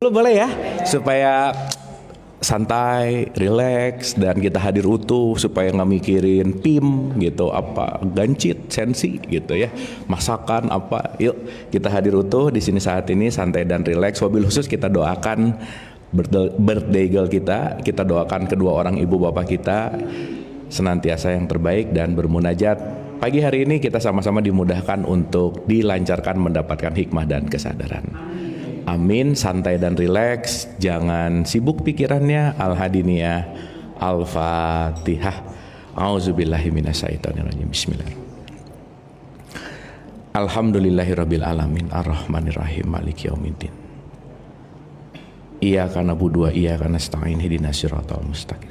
Lu boleh ya, supaya santai, rileks, dan kita hadir utuh, supaya nggak mikirin PIM gitu, apa gancit, sensi gitu ya, masakan apa. Yuk kita hadir utuh di sini saat ini, santai dan rileks. Wabil khusus kita doakan birthday girl kita doakan kedua orang ibu bapak kita senantiasa yang terbaik dan bermunajat. Pagi hari ini kita sama-sama dimudahkan untuk dilancarkan mendapatkan hikmah dan kesadaran. Amin, santai dan rileks, jangan sibuk pikirannya. Al-Hadiniyah, Al-Fatihah. A'udzubillahi minasyaitonirrajim. Bismillahirrahmanirrahim. Alhamdulillahirabbil alamin, arrahmanirrahim, maliki yaumiddin. Iyyaka na'budu wa iyyaka nasta'in, ihdinas siratal mustaqim.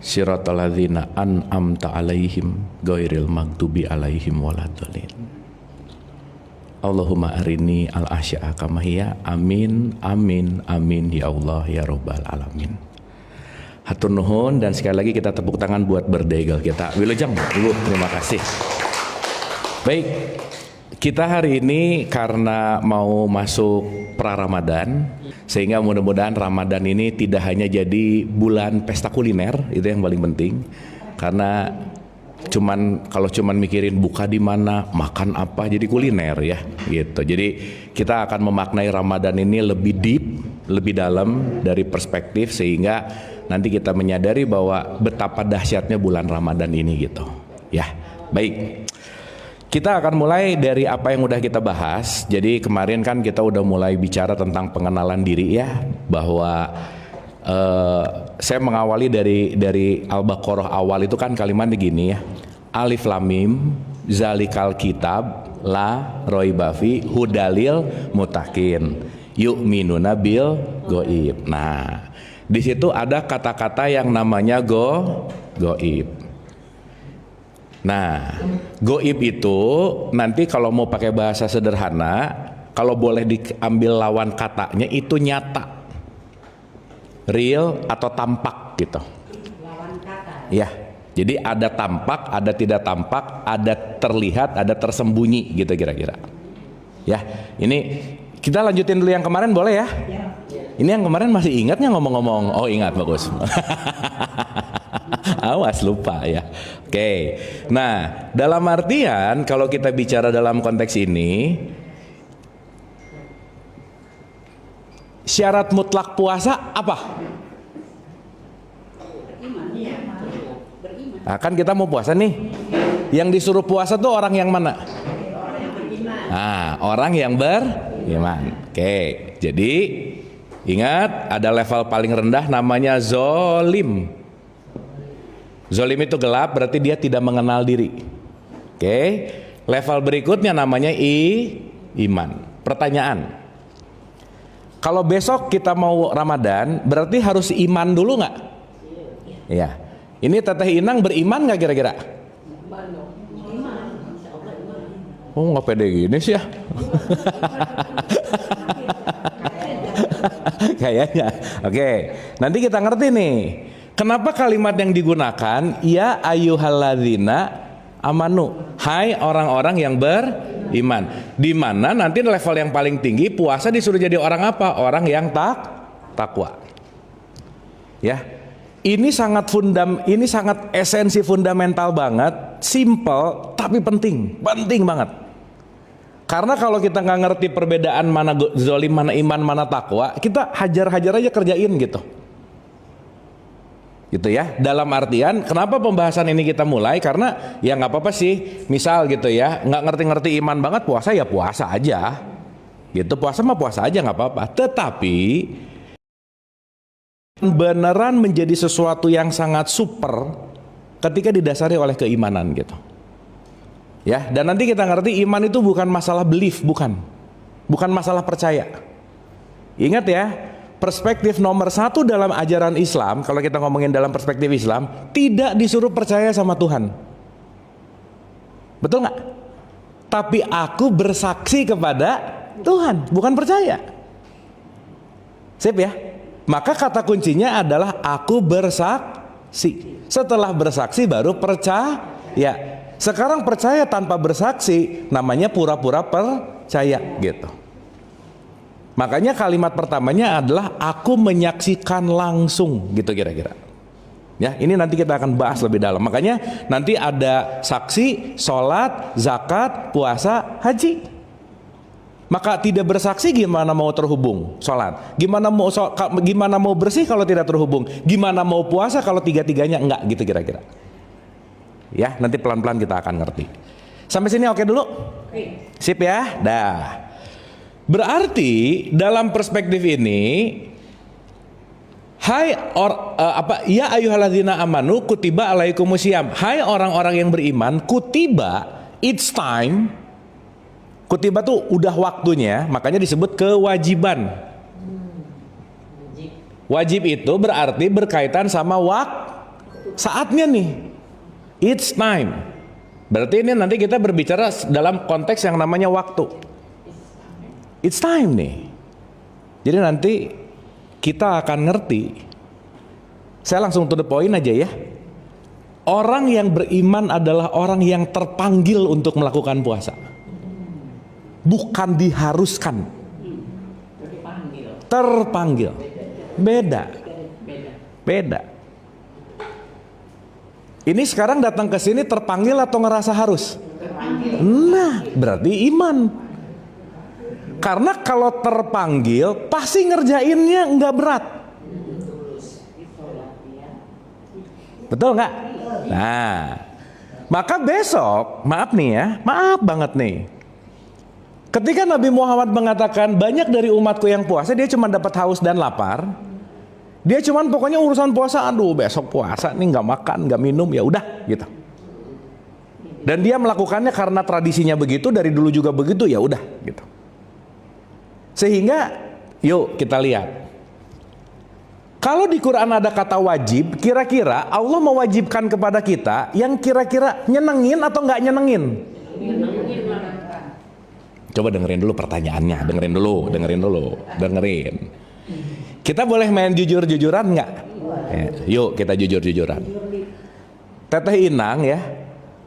Siratal ladzina an'amta 'alaihim ghairil maghdubi 'alaihim waladdallin. Allahumma arini al-asya'a kama hiya. Amin, amin, amin ya Allah ya Rabbal alamin. Hatur nuhun, dan sekali lagi kita tepuk tangan buat birthday girl kita. Wilujeng dulu, terima kasih. Baik, kita hari ini karena mau masuk pra-Ramadan, sehingga mudah-mudahan Ramadan ini tidak hanya jadi bulan pesta kuliner, itu yang paling penting. Karena kalau cuman mikirin buka di mana, makan apa, jadi kuliner ya gitu. Jadi kita akan memaknai Ramadan ini lebih deep, lebih dalam dari perspektif, sehingga nanti kita menyadari bahwa betapa dahsyatnya bulan Ramadan ini gitu. Ya, baik. Kita akan mulai dari apa yang udah kita bahas. Jadi kemarin kan kita udah mulai bicara tentang pengenalan diri ya, bahwa saya mengawali dari Al-Baqarah awal itu kan kalimatnya gini ya. Alif lam mim zalikal kitab la raiba fi hudalil muttaqin yu'minuna bil ghaib. Nah, di situ ada kata-kata yang namanya ghaib. Nah, ghaib itu nanti kalau mau pakai bahasa sederhana, kalau boleh diambil lawan katanya itu nyata, real atau tampak gitu. Lawan kata. Ya, jadi ada tampak, ada tidak tampak, ada terlihat, ada tersembunyi gitu kira-kira. Ya, ini kita lanjutin dulu yang kemarin boleh ya? Ini yang kemarin masih ingatnya ngomong-ngomong? Oh ingat, bagus. Awas lupa ya. Oke. Nah, dalam artian kalau kita bicara dalam konteks ini, syarat mutlak puasa apa? Nah, kan kita mau puasa nih. Yang disuruh puasa tuh orang yang mana? Nah, orang yang beriman. Oke, jadi ingat ada level paling rendah namanya zolim. Zolim itu gelap, berarti dia tidak mengenal diri. Oke, level berikutnya namanya iman. Pertanyaan, kalau besok kita mau Ramadan, berarti harus iman dulu nggak? Iya. Ini Teteh Inang beriman nggak kira-kira? Oh nggak pede gini sih ya. Kayaknya. Oke. Nanti kita ngerti nih. Kenapa kalimat yang digunakan ya ayyuhalladzina amanu, hai orang-orang yang beriman. Di mana nanti level yang paling tinggi puasa disuruh jadi orang apa? Orang yang takwa. Ya. Ini sangat esensi fundamental banget, simple tapi penting banget. Karena kalau kita nggak ngerti perbedaan mana zolim, mana iman, mana takwa, kita hajar-hajar aja kerjain gitu. Gitu ya. Dalam artian, kenapa pembahasan ini kita mulai? Karena ya nggak apa-apa sih. Misal gitu ya, nggak ngerti-ngerti iman banget, puasa ya puasa aja. Gitu, puasa mah puasa aja nggak apa-apa. Tetapi beneran menjadi sesuatu yang sangat super ketika didasari oleh keimanan gitu. Ya, dan nanti kita ngerti iman itu bukan masalah belief, bukan masalah percaya. Ingat ya, perspektif nomor satu dalam ajaran Islam, kalau kita ngomongin dalam perspektif Islam, tidak disuruh percaya sama Tuhan. Betul nggak? Tapi aku bersaksi kepada Tuhan, bukan percaya. Sip ya? Maka kata kuncinya adalah aku bersaksi. Setelah bersaksi baru percaya. Sekarang percaya tanpa bersaksi namanya pura-pura percaya gitu. Makanya kalimat pertamanya adalah aku menyaksikan langsung, gitu kira-kira. Ya, ini nanti kita akan bahas lebih dalam. Makanya nanti ada saksi, sholat, zakat, puasa, haji. Maka tidak bersaksi gimana mau terhubung sholat? Gimana mau bersih kalau tidak terhubung? Gimana mau puasa kalau tiga-tiganya enggak, gitu kira-kira. Ya, nanti pelan-pelan kita akan ngerti. Sampai sini oke dulu? Sip ya? Dah. Berarti dalam perspektif ini, ya ayyuhalladzina amanu kutiba alaikumusiyam. Hai orang-orang yang beriman, kutiba, it's time. Kutiba tuh udah waktunya, makanya disebut kewajiban. Wajib itu berarti berkaitan sama saatnya nih. It's time. Berarti ini nanti kita berbicara dalam konteks yang namanya waktu. It's time nih. Jadi nanti kita akan ngerti. Saya langsung to the point aja ya. Orang yang beriman adalah orang yang terpanggil untuk melakukan puasa. Bukan diharuskan. Terpanggil. Beda. Ini sekarang datang ke sini terpanggil atau ngerasa harus? Nah, berarti iman. Karena kalau terpanggil pasti ngerjainnya nggak berat. Betul nggak? Nah, maka besok, maaf nih ya, maaf banget nih. Ketika Nabi Muhammad mengatakan banyak dari umatku yang puasa, dia cuma dapat haus dan lapar. Dia cuma pokoknya urusan puasa, aduh besok puasa nih nggak makan, nggak minum, ya udah gitu. Dan dia melakukannya karena tradisinya begitu, dari dulu juga begitu, ya udah gitu. Sehingga yuk kita lihat. Kalau di Quran ada kata wajib, kira-kira Allah mewajibkan kepada kita yang kira-kira nyenengin atau nggak nyenengin? Coba dengerin dulu pertanyaannya, dengerin. Kita boleh main jujur-jujuran nggak? Yuk kita jujur-jujuran. Teteh Inang ya,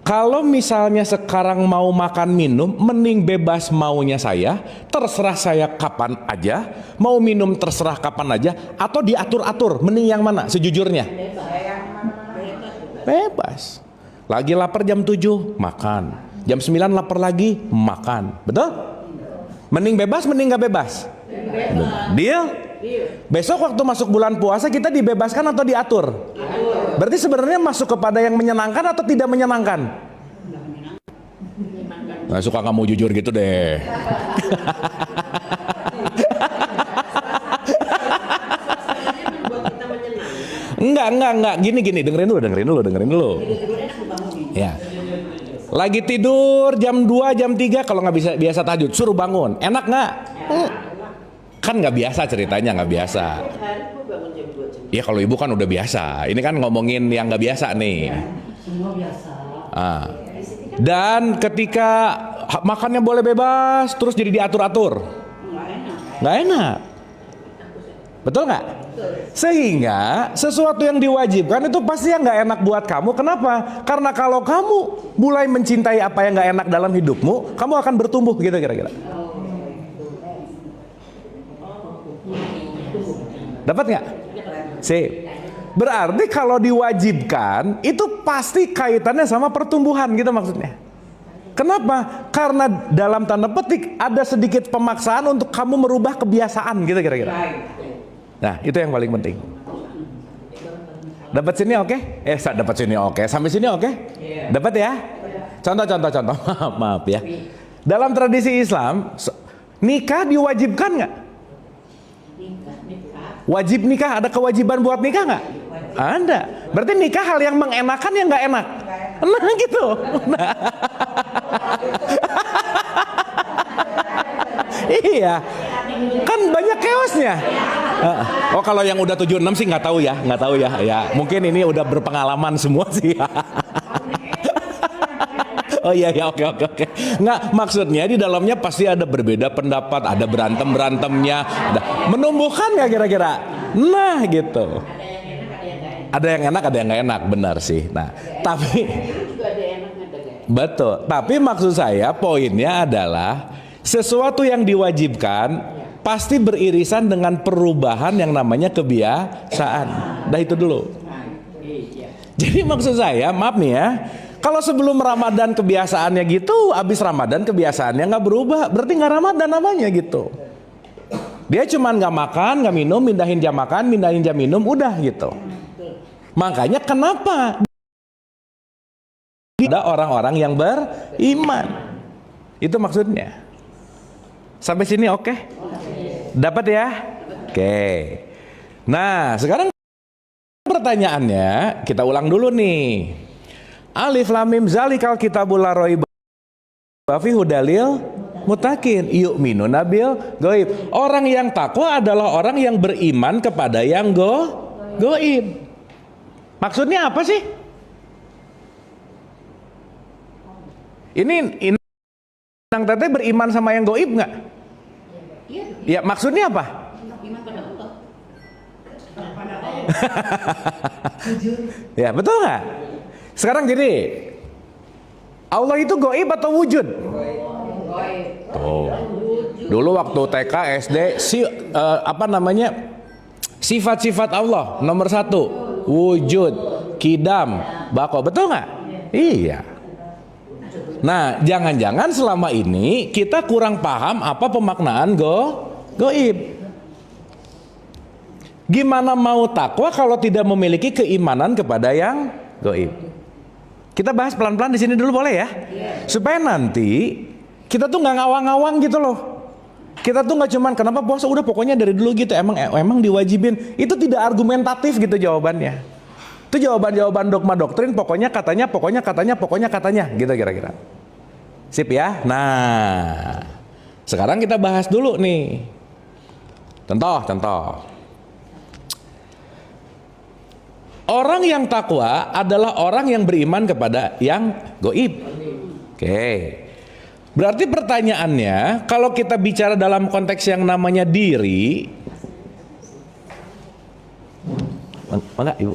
kalau misalnya sekarang mau makan minum, mending bebas maunya saya, terserah saya kapan aja, mau minum terserah kapan aja, atau diatur-atur, mending yang mana sejujurnya? Bebas. Lagi lapar jam 7, makan. Jam 9 lapar lagi, makan. Betul? Mending bebas, mending gak bebas? Deal? Besok waktu masuk bulan puasa kita dibebaskan atau diatur? Berarti sebenarnya masuk kepada yang menyenangkan atau tidak menyenangkan? Nah, suka kamu jujur gitu deh. Enggak. Gini, dengerin dulu. Ya. Lagi tidur jam 2, jam 3, kalau nggak biasa tahajud, suruh bangun. Enak nggak? Kan nggak biasa ceritanya, nggak biasa. Ya kalau ibu kan udah biasa. Ini kan ngomongin yang nggak biasa nih. Semua biasa. Dan ketika makannya boleh bebas, terus jadi diatur-atur. Nggak enak. Betul nggak? Sehingga sesuatu yang diwajibkan itu pasti yang nggak enak buat kamu. Kenapa? Karena kalau kamu mulai mencintai apa yang nggak enak dalam hidupmu, kamu akan bertumbuh gitu kira-kira. Dapat nggak? Sip. Berarti kalau diwajibkan itu pasti kaitannya sama pertumbuhan gitu maksudnya. Kenapa? Karena dalam tanda petik ada sedikit pemaksaan untuk kamu merubah kebiasaan gitu kira-kira. Nah, itu yang paling penting. Dapat sini oke? Dapat sini oke. Sampai sini oke? Dapat ya? Contoh. Maaf ya. Dalam tradisi Islam, nikah diwajibkan nggak? Wajib nikah, ada kewajiban buat nikah nggak? Ada. Berarti nikah hal yang mengenakan yang nggak enak. Nah gitu. Nah. Iya. Kan banyak chaosnya. Oh kalau yang udah 76 sih nggak tahu ya. Ya mungkin ini udah berpengalaman semua sih. Oh iya oke. Nggak, maksudnya di dalamnya pasti ada berbeda pendapat, ada berantemnya, menumbuhkan nggak kira-kira? Nah gitu. Ada yang enak, ada yang nggak enak, benar sih. Nah tapi betul. Tapi maksud saya poinnya adalah sesuatu yang diwajibkan pasti beririsan dengan perubahan yang namanya kebiasaan. Dah itu dulu. Jadi maksud saya, maaf nih ya, kalau sebelum Ramadan kebiasaannya gitu, habis Ramadan kebiasaannya nggak berubah, berarti nggak Ramadan namanya gitu. Dia cuman nggak makan, nggak minum, mindahin jam makan, mindahin jam minum, udah gitu. Makanya kenapa ada orang-orang yang beriman? Itu maksudnya. Sampai sini oke? Dapat ya? Oke. Nah, sekarang pertanyaannya, kita ulang dulu nih. Alif lam mim zalikal kitabul la raiba fi hudalil muttaqin yu'minuna bil ghaib. Orang yang takwa adalah orang yang beriman kepada yang gaib. Maksudnya apa sih? Ini Nang Teteh beriman sama yang gaib nggak? Ya, maksudnya apa? Iman pada Allah. Ya, betul nggak? Sekarang gini, Allah itu gaib atau wujud? Tuh. Dulu waktu TK, SD, sifat-sifat Allah nomor 1, wujud, kidam, bako, betul nggak? Iya. Nah, jangan-jangan selama ini kita kurang paham apa pemaknaan gaib. Gimana mau takwa kalau tidak memiliki keimanan kepada yang gaib? Kita bahas pelan-pelan di sini dulu boleh ya? Supaya nanti kita tuh nggak ngawang-ngawang gitu loh. Kita tuh nggak cuman kenapa puasa, udah pokoknya dari dulu gitu, emang diwajibin. Itu tidak argumentatif gitu jawabannya. Itu jawaban-jawaban dogma doktrin, pokoknya katanya gitu kira-kira. Sip ya. Nah, sekarang kita bahas dulu nih. Contoh. Orang yang takwa adalah orang yang beriman kepada yang gaib. Oke. Berarti pertanyaannya, kalau kita bicara dalam konteks yang namanya diri, enggak, Ibu.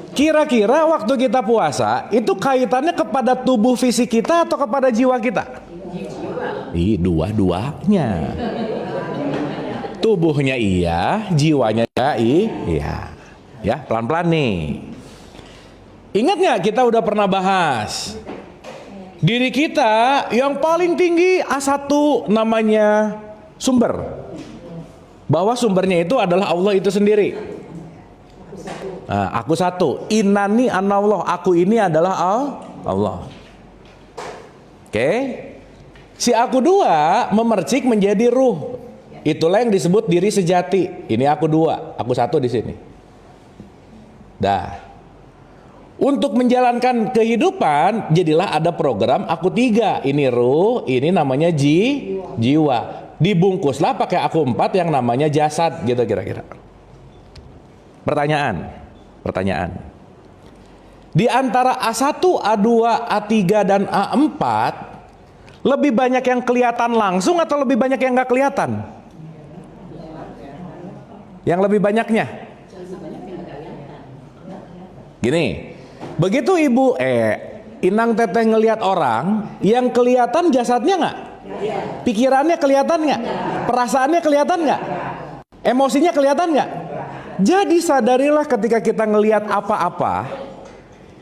Kira-kira waktu kita puasa itu kaitannya kepada tubuh fisik kita atau kepada jiwa kita? Dua-duanya. Tubuhnya iya, jiwanya iya. Ya, pelan-pelan nih. Ingat nggak kita udah pernah bahas diri kita yang paling tinggi A1 namanya sumber. Bahwa sumbernya itu adalah Allah itu sendiri. Nah, aku satu, innani anallah, aku ini adalah Allah. Oke. Si aku dua memercik menjadi ruh. Itulah yang disebut diri sejati. Ini aku dua, aku satu di sini. Dah. Untuk menjalankan kehidupan, jadilah ada program aku tiga. Ini ruh, ini namanya jiwa. Dibungkuslah pakai aku 4 yang namanya jasad, gitu kira-kira. Pertanyaan. Di antara A1, A2, A3 dan A4, lebih banyak yang kelihatan langsung atau lebih banyak yang nggak kelihatan? Yang lebih banyaknya? Gini, begitu Ibu Inang Teteh ngelihat orang, yang kelihatan jasadnya nggak? Pikirannya kelihatan nggak? Perasaannya kelihatan nggak? Emosinya kelihatan nggak? Jadi sadarilah ketika kita ngelihat apa-apa,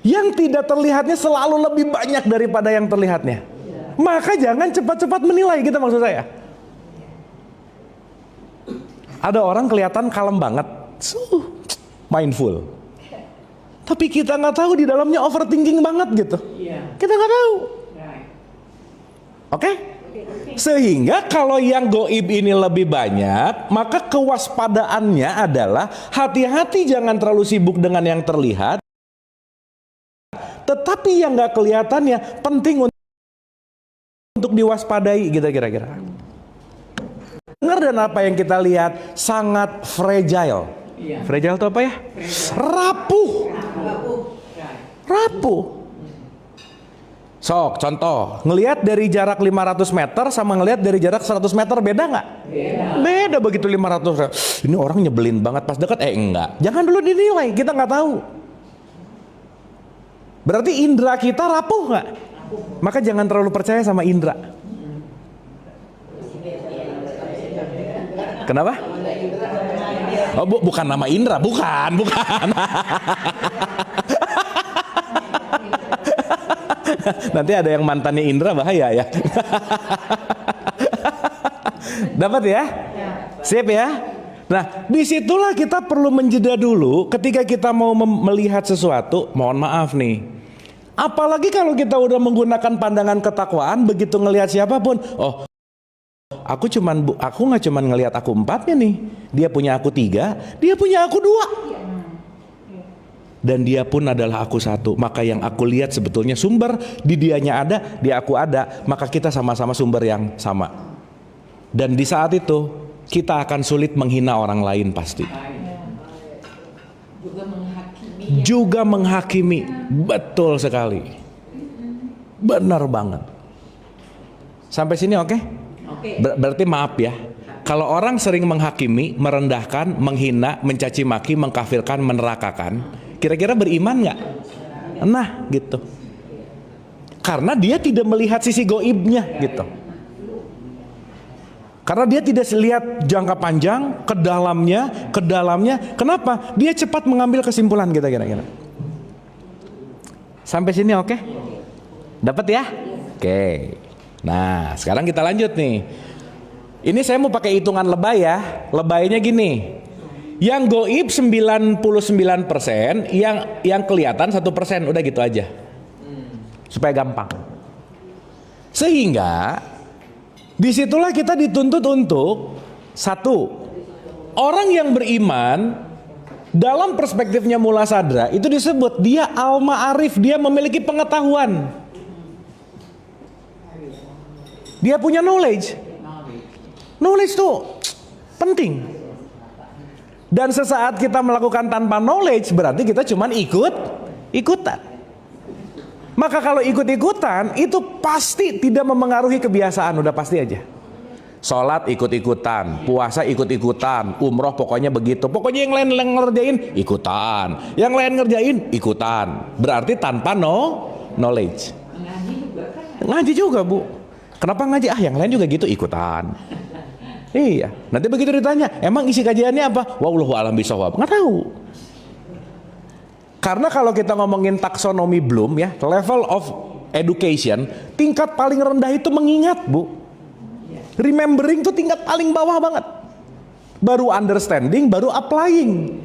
yang tidak terlihatnya selalu lebih banyak daripada yang terlihatnya. Maka jangan cepat-cepat menilai gitu maksud saya. Ada orang kelihatan kalem banget, mindful. Tapi kita nggak tahu di dalamnya overthinking banget gitu. Kita nggak tahu. Oke? Sehingga kalau yang gaib ini lebih banyak, maka kewaspadaannya adalah hati-hati jangan terlalu sibuk dengan yang terlihat. Tetapi yang nggak kelihatannya penting untuk diwaspadai gitu kira-kira. Dengar dan apa yang kita lihat sangat fragile. Fragile itu apa ya? Rapuh. Sok, contoh, ngelihat dari jarak 500 meter sama ngelihat dari jarak 100 meter beda nggak? Beda begitu 500. Ini orang nyebelin banget pas dekat, enggak. Jangan dulu dinilai, kita nggak tahu. Berarti indera kita rapuh nggak? Maka jangan terlalu percaya sama indera. Kenapa? Oh, bukan nama Indra, bukan. Nanti ada yang mantannya Indra, bahaya ya. Dapat ya? Sip ya? Nah, disitulah kita perlu menjeda dulu ketika kita mau melihat sesuatu. Mohon maaf nih, apalagi kalau kita udah menggunakan pandangan ketakwaan, begitu ngelihat siapapun, oh, aku nggak cuman ngelihat aku 4-nya nih, dia punya aku 3, dia punya aku 2. Dan dia pun adalah aku 1. Maka yang aku lihat sebetulnya sumber di dianya ada, di aku ada. Maka kita sama-sama sumber yang sama. Dan di saat itu kita akan sulit menghina orang lain pasti. Juga menghakimi. Betul sekali. Benar banget. Sampai sini oke? Berarti maaf ya. Kalau orang sering menghakimi, merendahkan, menghina, mencaci maki, mengkafirkan, menerakakan, kira-kira beriman nggak? Nah, gitu. Karena dia tidak melihat sisi goibnya, gitu. Karena dia tidak lihat jangka panjang, ke dalamnya. Kenapa? Dia cepat mengambil kesimpulan, gitu kira-kira. Sampai sini oke? Dapat ya? Oke. Nah, sekarang kita lanjut nih. Ini saya mau pakai hitungan lebay ya. Lebaynya gini. Yang goib 99%, yang kelihatan 1%, udah gitu aja. Supaya gampang. Sehingga disitulah kita dituntut untuk satu, orang yang beriman dalam perspektifnya Mula Sadra itu disebut dia al-ma'arif, dia memiliki pengetahuan. Dia punya knowledge. Knowledge itu penting. Dan sesaat kita melakukan tanpa knowledge, berarti kita cuman ikutan. Maka kalau ikut-ikutan, itu pasti tidak memengaruhi kebiasaan, udah pasti aja. Sholat ikut-ikutan, puasa ikut-ikutan, umroh pokoknya begitu. Pokoknya yang lain ngerjain, ikutan. Yang lain ngerjain, ikutan. Berarti tanpa knowledge. Ngaji juga, Bu. Kenapa ngaji? Yang lain juga gitu, ikutan. Iya, nanti begitu ditanya, emang isi kajiannya apa? Wallahu a'lam bishawab. Nggak tahu. Karena kalau kita ngomongin taksonomi Bloom ya, level of education, tingkat paling rendah itu mengingat, Bu. Remembering itu tingkat paling bawah banget. Baru understanding, baru applying.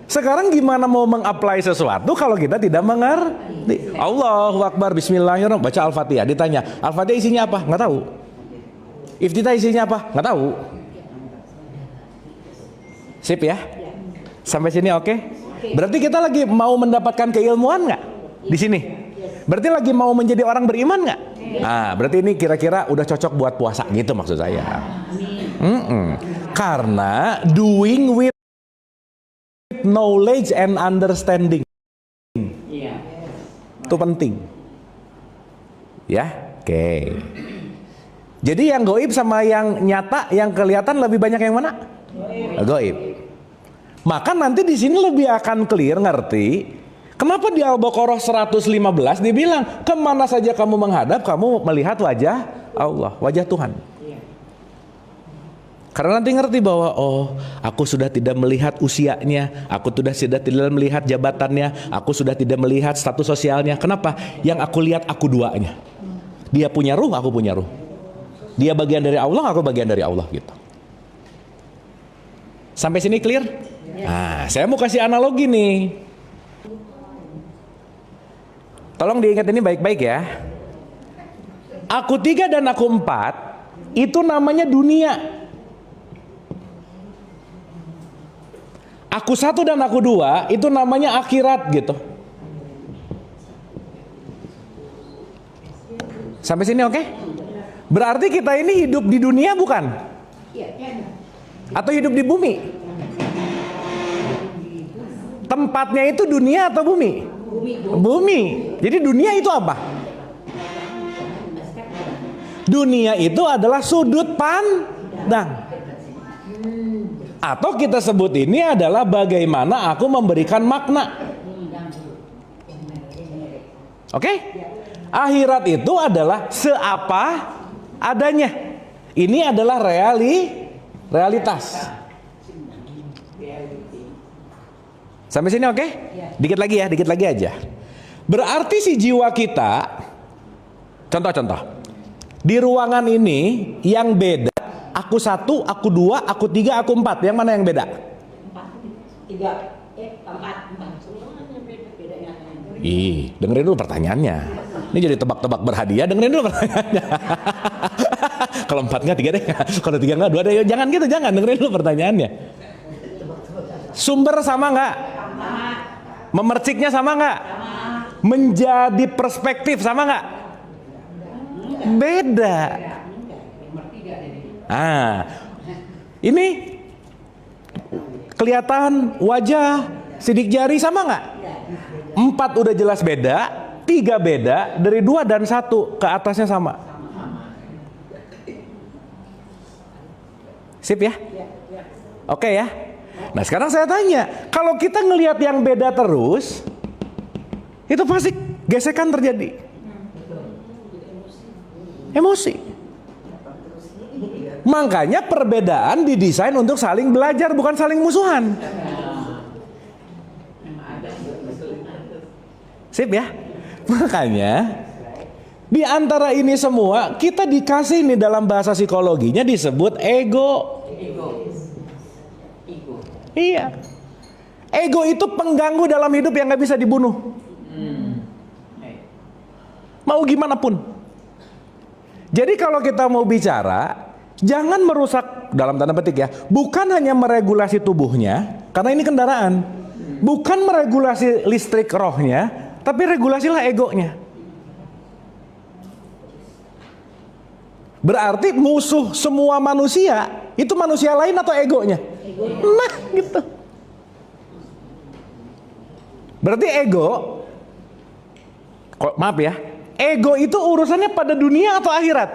Sekarang gimana mau mengapply sesuatu kalau kita tidak mengerti? Allahu Akbar, bismillahirrahmanirrahim, baca Al-Fatihah, ditanya, Al-Fatihah isinya apa? Nggak tahu. Iftitah isinya apa? Nggak tahu. Sip ya? Sampai sini oke? Berarti kita lagi mau mendapatkan keilmuan nggak? Di sini? Berarti lagi mau menjadi orang beriman nggak? Nah, berarti ini kira-kira udah cocok buat puasa gitu maksud saya. Karena doing with knowledge and understanding itu penting. Ya, oke. Jadi yang goib sama yang nyata, yang kelihatan lebih banyak yang mana? Goib. Maka nanti di sini lebih akan clear, ngerti kenapa di Al-Baqarah 115 dibilang kemana saja kamu menghadap, kamu melihat wajah Allah, wajah Tuhan. Karena nanti ngerti bahwa oh, aku sudah tidak melihat usianya, aku sudah tidak melihat jabatannya, aku sudah tidak melihat status sosialnya. Kenapa? Yang aku lihat aku duanya. Dia punya ruh, aku punya ruh. Dia bagian dari Allah, aku bagian dari Allah gitu. Sampai sini clear? Nah, saya mau kasih analogi nih. Tolong diingat ini baik-baik ya. Aku 3 dan aku 4 itu namanya dunia. Aku 1 dan aku 2 itu namanya akhirat gitu. Sampai sini oke? Berarti kita ini hidup di dunia bukan? Atau hidup di bumi? Tempatnya itu dunia atau bumi? Bumi. Jadi dunia itu apa? Dunia itu adalah sudut pandang. Atau kita sebut ini adalah bagaimana aku memberikan makna. Oke? Akhirat itu adalah seapa adanya. Ini adalah realitas. Sampai sini oke? Dikit lagi ya, dikit lagi aja. Berarti si jiwa kita, contoh-contoh, di ruangan ini yang beda, aku 1, aku 2, aku 3, aku 4. Yang mana yang beda? 4, semuanya beda-beda. Ih, dengerin dulu pertanyaannya. Ini jadi tebak-tebak berhadiah, dengerin dulu pertanyaannya. Kalau 4 enggak 3 deh, kalau 3 enggak 2 deh. Jangan gitu, jangan, dengerin dulu pertanyaannya. Sumber sama enggak? Memerciknya sama enggak? Menjadi perspektif sama enggak? Beda. Ini kelihatan wajah, sidik jari sama nggak? 4 udah jelas beda, 3 beda, dari 2 dan 1 ke atasnya sama. Sip ya? Oke ya? Nah sekarang saya tanya, kalau kita ngelihat yang beda terus, itu pasti gesekan terjadi. Emosi. Makanya perbedaan didesain untuk saling belajar, bukan saling musuhan. Sip ya? Makanya di antara ini semua kita dikasih nih, dalam bahasa psikologinya disebut ego. Iya. Ego itu pengganggu dalam hidup yang gak bisa dibunuh. Mau gimana pun. Jadi kalau kita mau bicara, jangan merusak, dalam tanda petik ya, bukan hanya meregulasi tubuhnya, karena ini kendaraan. Bukan meregulasi listrik rohnya, tapi regulasilah egonya. Berarti musuh semua manusia itu manusia lain atau egonya? Nah gitu. Berarti ego, maaf ya, ego itu urusannya pada dunia atau akhirat?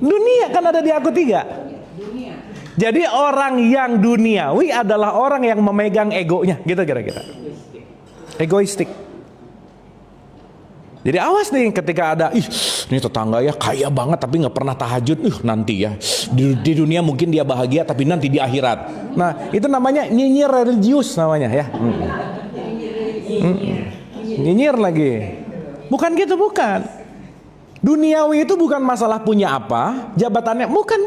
Dunia, kan ada di aku 3. Jadi orang yang duniawi adalah orang yang memegang egonya, gitu kira-kira. Egoistik. Jadi awas nih ketika ada, ini tetangga ya kaya banget tapi nggak pernah tahajud, nanti ya di dunia mungkin dia bahagia tapi nanti di akhirat. Nah itu namanya nyinyir religius namanya ya. Nyinyir lagi. Bukan gitu, bukan. Duniawi itu bukan masalah punya apa, jabatannya, bukan.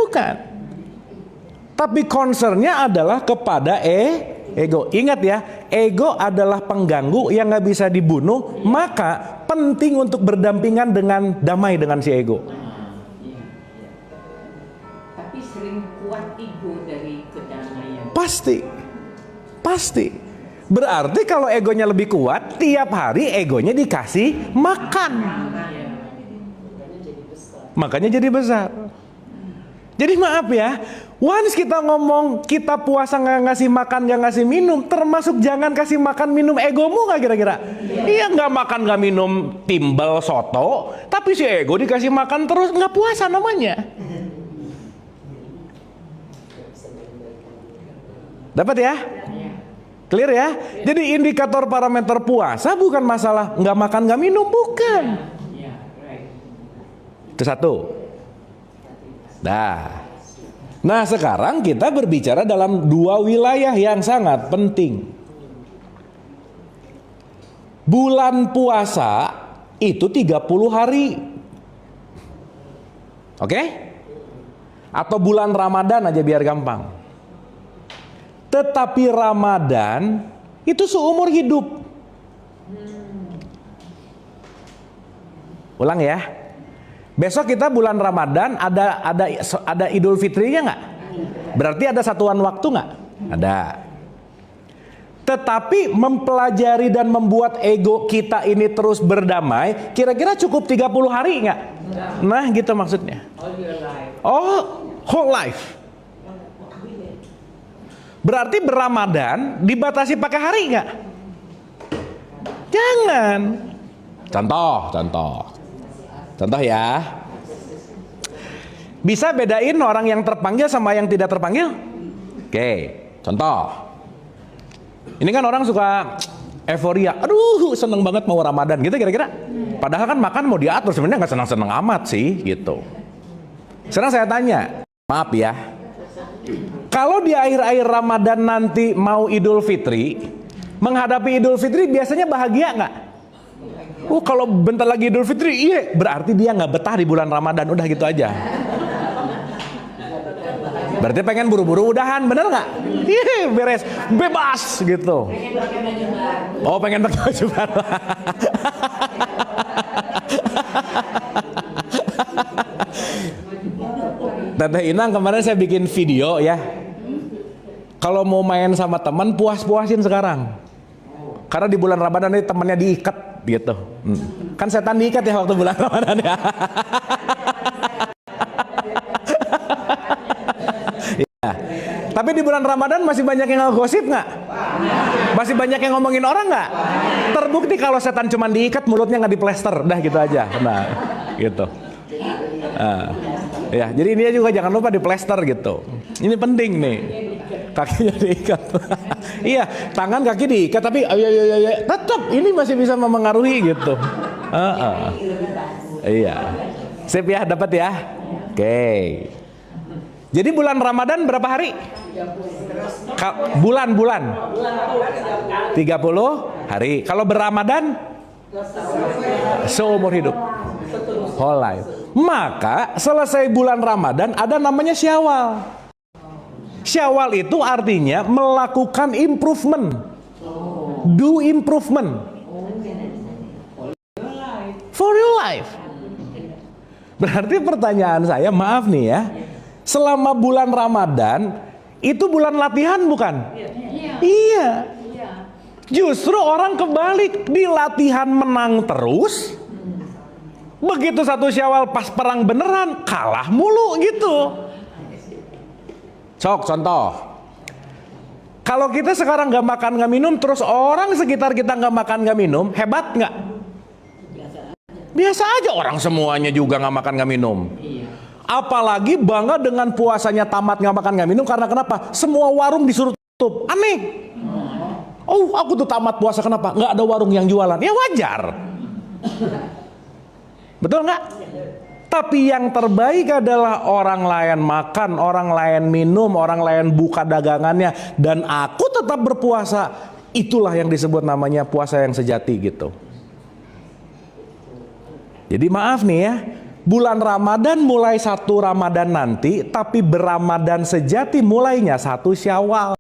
Tapi concernnya adalah kepada ego. Ingat ya, ego adalah pengganggu yang gak bisa dibunuh. Maka penting untuk berdampingan dengan damai dengan si ego. Tapi sering kuat ego dari kedamaian. Pasti. Berarti kalau egonya lebih kuat, tiap hari egonya dikasih makan. Makanya jadi besar. Jadi maaf ya, once kita ngomong kita puasa nggak ngasih makan, nggak ngasih minum, termasuk jangan kasih makan minum egomu nggak kira-kira? Iya, nggak makan nggak minum timbal soto, tapi si ego dikasih makan terus, nggak puasa namanya. Dapat ya? Clear ya? Jadi indikator parameter puasa bukan masalah nggak makan nggak minum, bukan. Itu satu. Nah sekarang kita berbicara dalam 2 wilayah yang sangat penting. Bulan puasa itu 30 hari. Oke? Atau bulan Ramadan aja biar gampang. Tetapi Ramadan itu seumur hidup. Ulang ya. Besok kita bulan Ramadan, ada Idul Fitrinya nggak? Berarti ada satuan waktu nggak? Ada. Tetapi mempelajari dan membuat ego kita ini terus berdamai, kira-kira cukup 30 hari nggak? Nah gitu maksudnya. Whole life. Berarti berRamadan dibatasi pakai hari nggak? Jangan. Contoh ya. Bisa bedain orang yang terpanggil sama yang tidak terpanggil? Oke, contoh. Ini kan orang suka euforia. Aduh, seneng banget mau Ramadan gitu kira-kira. Padahal kan makan mau diatur, sebenarnya nggak seneng-seneng amat sih gitu. Sekarang saya tanya, maaf ya. Kalau di akhir-akhir Ramadan nanti mau Idul Fitri, menghadapi Idul Fitri biasanya bahagia nggak? Kalau bentar lagi Idul Fitri, iya, berarti dia nggak betah di bulan Ramadan, udah gitu aja. Berarti pengen buru-buru udahan, bener nggak? Iya, beres, bebas gitu. Oh, pengen pakai baju baru. Tante Inang kemarin saya bikin video ya. Kalau mau main sama teman, puas-puasin sekarang. Karena di bulan Ramadan ini temannya diikat gitu. Kan setan diikat ya waktu bulan Ramadan ya. Ya. Tapi di bulan Ramadan masih banyak yang ngegosip nggak? Masih banyak yang ngomongin orang nggak? Terbukti kalau setan cuma diikat, mulutnya nggak diplester, dah gitu aja. Nah, gitu. Ya, jadi dia juga jangan lupa diplester gitu. Ini penting nih. Kakinya diikat. Iya, tangan kaki diikat, tapi tetap ini masih bisa memengaruhi gitu. Iya. Sip ya, dapat ya. Oke. Jadi bulan Ramadan berapa hari? Bulan-bulan 30 hari. Kalau berRamadan seumur hidup, whole life. Maka selesai bulan Ramadan ada namanya Syawal. Syawal itu artinya melakukan improvement, do improvement for your life. Berarti pertanyaan saya, maaf nih ya, selama bulan Ramadan itu bulan latihan bukan? Iya. Justru orang kebalik, di latihan menang terus, begitu satu Syawal pas perang beneran kalah mulu gitu. Sok contoh, kalau kita sekarang gak makan gak minum, terus orang sekitar kita gak makan gak minum, hebat gak? Biasa aja, orang semuanya juga gak makan gak minum. Apalagi bangga dengan puasanya tamat gak makan gak minum, karena kenapa? Semua warung disuruh tutup. Aneh. Oh, aku tuh tamat puasa, kenapa? Gak ada warung yang jualan. Ya wajar. Betul gak? Tapi yang terbaik adalah orang lain makan, orang lain minum, orang lain buka dagangannya, dan aku tetap berpuasa. Itulah yang disebut namanya puasa yang sejati gitu. Jadi maaf nih ya, bulan Ramadan mulai 1 Ramadan nanti, tapi berRamadan sejati mulainya 1 Syawal.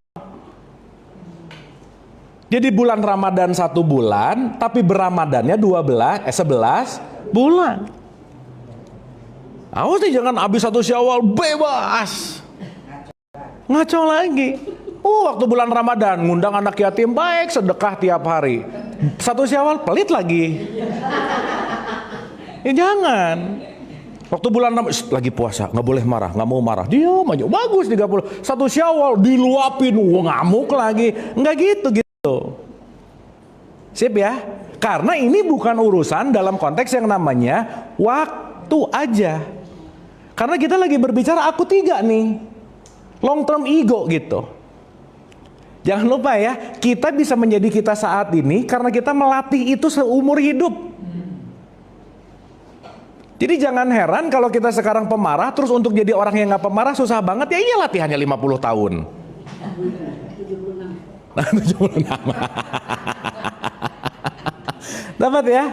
Jadi bulan Ramadan 1 bulan, tapi berRamadannya 11 bulan. Awas nih, jangan habis 1 Syawal bebas. Ngaco lagi. Waktu bulan Ramadan ngundang anak yatim baik, sedekah tiap hari. 1 Syawal pelit lagi. Ya jangan. Waktu bulan Ramadan lagi puasa, nggak boleh marah, nggak mau marah. Diam aja. Bagus 30. 1 Syawal diluapin, ngamuk lagi. Nggak gitu. Sip ya. Karena ini bukan urusan dalam konteks yang namanya waktu aja. Karena kita lagi berbicara aku 3 nih, long term ego gitu. Jangan lupa ya, kita bisa menjadi kita saat ini karena kita melatih itu seumur hidup. Jadi jangan heran kalau kita sekarang pemarah, terus untuk jadi orang yang gak pemarah susah banget. Ya iya, latihannya 50 tahun. 76. Dapat ya?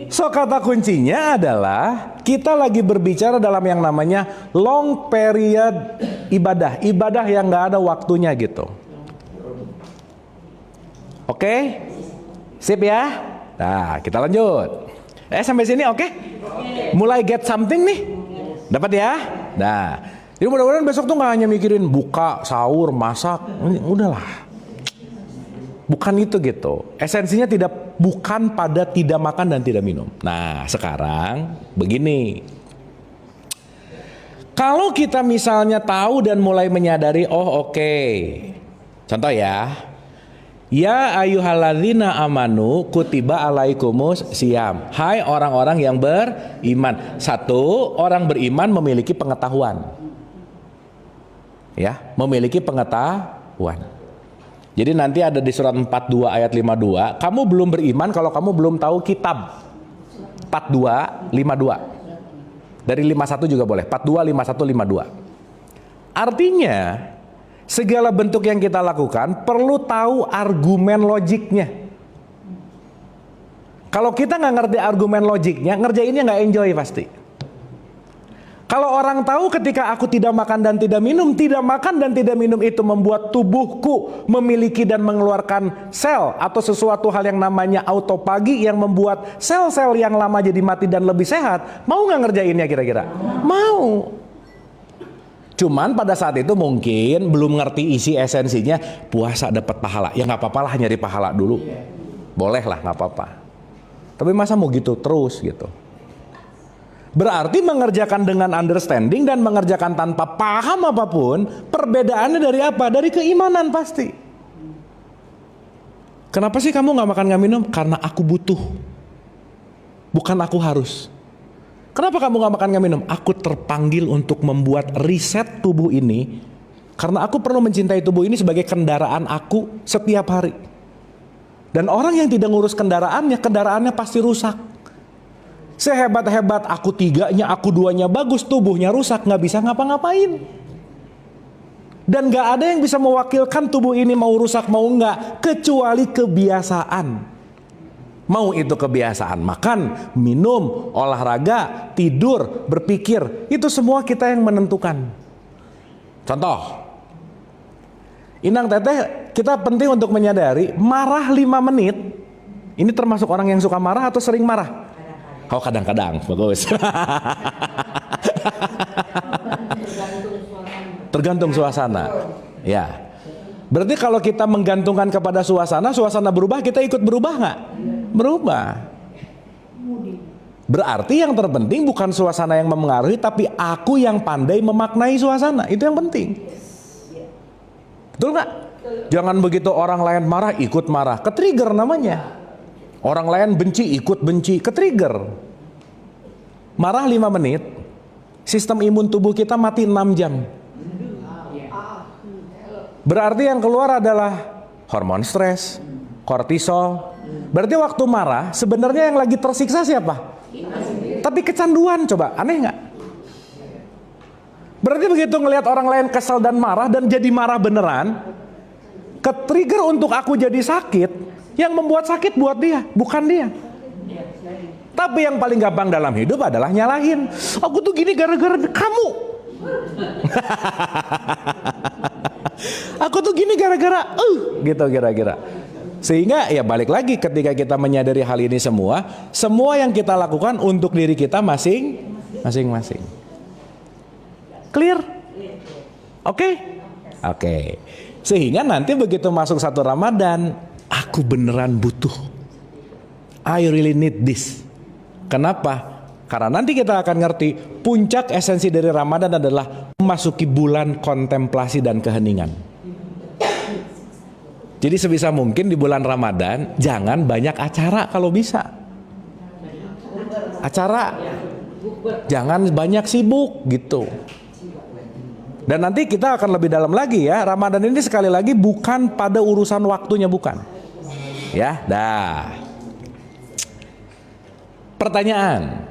So kata kuncinya adalah kita lagi berbicara dalam yang namanya long period ibadah yang gak ada waktunya gitu. Oke? Sip ya? Nah, kita lanjut. Sampai sini oke? Mulai get something nih? Dapat ya? Nah, jadi mudah-mudahan besok tuh gak hanya mikirin buka, sahur, masak. Udahlah. Bukan itu gitu. Esensinya bukan pada tidak makan dan tidak minum. Nah, sekarang begini. Kalau kita misalnya tahu dan mulai menyadari, oke. Contoh ya. Ya ayyuhalladzina amanu kutiba alaikumus syiyam. Hai orang-orang yang beriman. 1, orang beriman memiliki pengetahuan. Ya, memiliki pengetahuan. Jadi nanti ada di surat 42 ayat 52, kamu belum beriman kalau kamu belum tahu kitab. 42, 52. Dari 51 juga boleh, 42, 51, 52. Artinya, segala bentuk yang kita lakukan perlu tahu argumen logiknya. Kalau kita nggak ngerti argumen logiknya, ngerjainnya nggak enjoy pasti. Kalau orang tahu ketika aku tidak makan dan tidak makan dan tidak minum itu membuat tubuhku memiliki dan mengeluarkan sel atau sesuatu hal yang namanya autopagi yang membuat sel-sel yang lama jadi mati dan lebih sehat, mau nggak ngerjainnya kira-kira? Mau. Cuman pada saat itu mungkin belum ngerti isi esensinya, puasa dapat pahala. Ya nggak apa-apa lah, nyari pahala dulu. Boleh lah, nggak apa-apa. Tapi masa mau gitu terus gitu? Berarti mengerjakan dengan understanding dan mengerjakan tanpa paham apapun, perbedaannya dari apa? Dari keimanan pasti. Kenapa sih kamu nggak makan nggak minum? Karena aku butuh, bukan aku harus. Kenapa kamu nggak makan nggak minum? Aku terpanggil untuk membuat riset tubuh ini, karena aku perlu mencintai tubuh ini sebagai kendaraan aku setiap hari. Dan orang yang tidak ngurus kendaraannya pasti rusak. Sehebat-hebat aku tiganya, aku duanya bagus, tubuhnya rusak, nggak bisa ngapa-ngapain. Dan nggak ada yang bisa mewakilkan tubuh ini mau rusak mau nggak, kecuali kebiasaan. Mau itu kebiasaan makan, minum, olahraga, tidur, berpikir, itu semua kita yang menentukan. Contoh, Inang Teteh, kita penting untuk menyadari marah 5 menit. Ini termasuk orang yang suka marah atau sering marah? Oh, kadang-kadang, bagus. Tergantung suasana. Ya. Berarti kalau kita menggantungkan kepada suasana berubah, kita ikut berubah nggak? Berubah. Berarti yang terpenting bukan suasana yang memengaruhi, tapi aku yang pandai memaknai suasana. Itu yang penting. Betul nggak? Jangan begitu orang lain marah, ikut marah. Ketrigger namanya. Orang lain benci, ikut benci, ketrigger. Marah 5 menit, sistem imun tubuh kita mati 6 jam. Berarti yang keluar adalah hormon stres, kortisol. Berarti waktu marah, sebenarnya yang lagi tersiksa siapa? Tapi kecanduan, coba, aneh nggak? Berarti begitu ngelihat orang lain kesal dan marah dan jadi marah beneran, ketrigger untuk aku jadi sakit. Yang membuat sakit buat dia, bukan dia. Tapi yang paling gampang dalam hidup adalah nyalahin. Aku tuh gini gara-gara kamu. Aku tuh gini gara-gara gitu kira-kira. Sehingga ya balik lagi ketika kita menyadari hal ini semua yang kita lakukan untuk diri kita masing-masing. Clear? Oke? Oke. Sehingga nanti begitu masuk 1 Ramadan, aku beneran butuh. I really need this. Kenapa? Karena nanti kita akan ngerti puncak esensi dari Ramadan adalah memasuki bulan kontemplasi dan keheningan. Jadi sebisa mungkin di bulan Ramadan jangan banyak acara kalau bisa. Acara jangan banyak sibuk gitu. Dan nanti kita akan lebih dalam lagi ya. Ramadan ini sekali lagi bukan pada urusan waktunya, bukan. Ya, dah. Pertanyaan,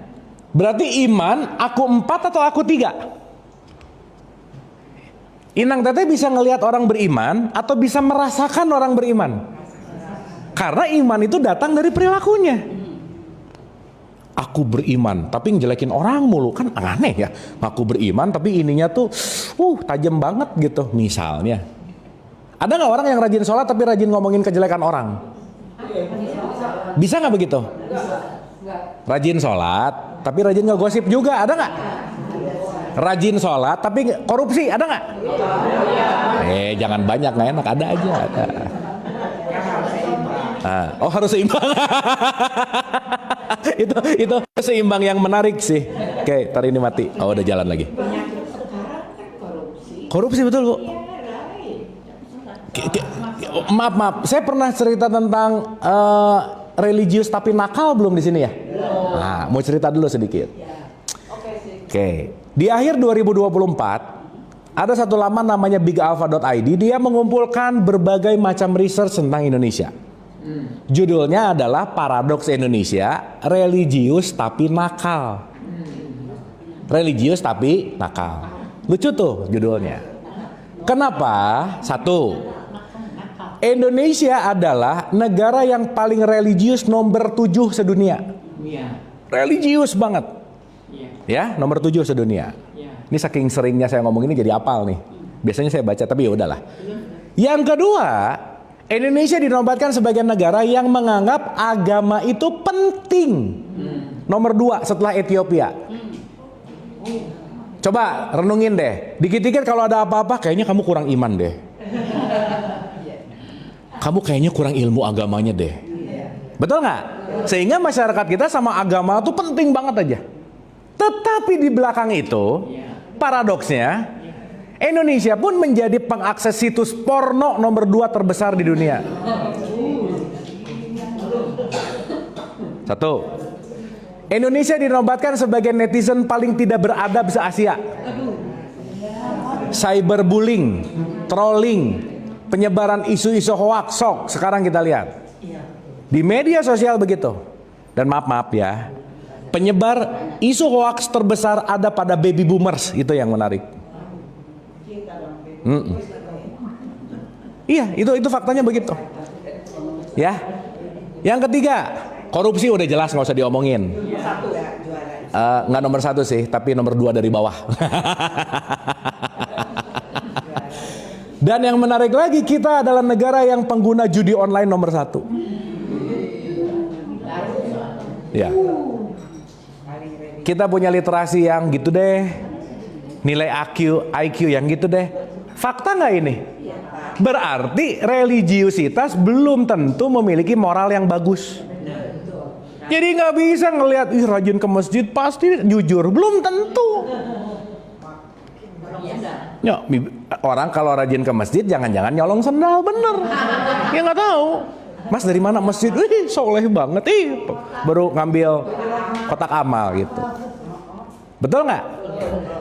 berarti iman aku 4 atau aku 3? Inang Teteh bisa ngelihat orang beriman atau bisa merasakan orang beriman? Karena iman itu datang dari perilakunya. Aku beriman tapi ngejelekin orang mulu, kan aneh ya. Aku beriman tapi ininya tuh tajam banget gitu misalnya. Ada nggak orang yang rajin sholat tapi rajin ngomongin kejelekan orang? Bisa nggak begitu? Rajin sholat tapi rajin ngegosip juga, ada nggak? Rajin sholat tapi korupsi, ada nggak? Jangan banyak, nggak enak, ada aja. Ada. Oh, harus seimbang. itu seimbang yang menarik sih. Oke, ntar ini mati. Oh, udah jalan lagi. Korupsi betul, Bu. Maaf, saya pernah cerita tentang religius tapi nakal belum di sini ya? Nah, mau cerita dulu sedikit. Oke. Di akhir 2024 ada satu laman namanya bigalpha.id. Dia mengumpulkan berbagai macam research tentang Indonesia. Judulnya adalah Paradoks Indonesia, Religius tapi Nakal. Religius tapi nakal. Lucu tuh judulnya. Kenapa? Satu, Indonesia adalah negara yang paling religius nomor 7 sedunia. Iya. Religius banget. Iya. Ya, nomor 7 sedunia. Iya. Ini saking seringnya saya ngomong ini jadi apal nih. Biasanya saya baca tapi ya udahlah. Yang kedua, Indonesia dinobatkan sebagai negara yang menganggap agama itu penting. Nomor 2 setelah Ethiopia. Coba renungin deh. Dikit-dikit kalau ada apa-apa kayaknya kamu kurang iman deh. Kamu kayaknya kurang ilmu agamanya deh. Betul nggak? Sehingga masyarakat kita sama agama tuh penting banget aja. Tetapi di belakang itu, paradoksnya, Indonesia pun menjadi pengakses situs porno nomor 2 terbesar di dunia. Satu, Indonesia dinobatkan sebagai netizen paling tidak beradab se-Asia. Cyberbullying, trolling, penyebaran isu-isu hoax, sekarang kita lihat di media sosial begitu. Dan maaf ya, penyebar isu hoax terbesar ada pada baby boomers, itu yang menarik. Iya, itu faktanya begitu. Ya, yang ketiga, korupsi udah jelas nggak usah diomongin. Nggak nomor 1 sih, tapi nomor 2 dari bawah. Dan yang menarik lagi, kita adalah negara yang pengguna judi online nomor 1. Ya. Kita punya literasi yang gitu deh, nilai IQ yang gitu deh. Fakta nggak ini? Berarti religiusitas belum tentu memiliki moral yang bagus. Jadi nggak bisa ngelihat, rajin ke masjid pasti jujur, belum tentu. Ya, orang kalau rajin ke masjid jangan-jangan nyolong sendal, bener. Ya nggak tahu. Mas dari mana masjid? Soleh banget. Baru ngambil kotak amal gitu. Betul nggak?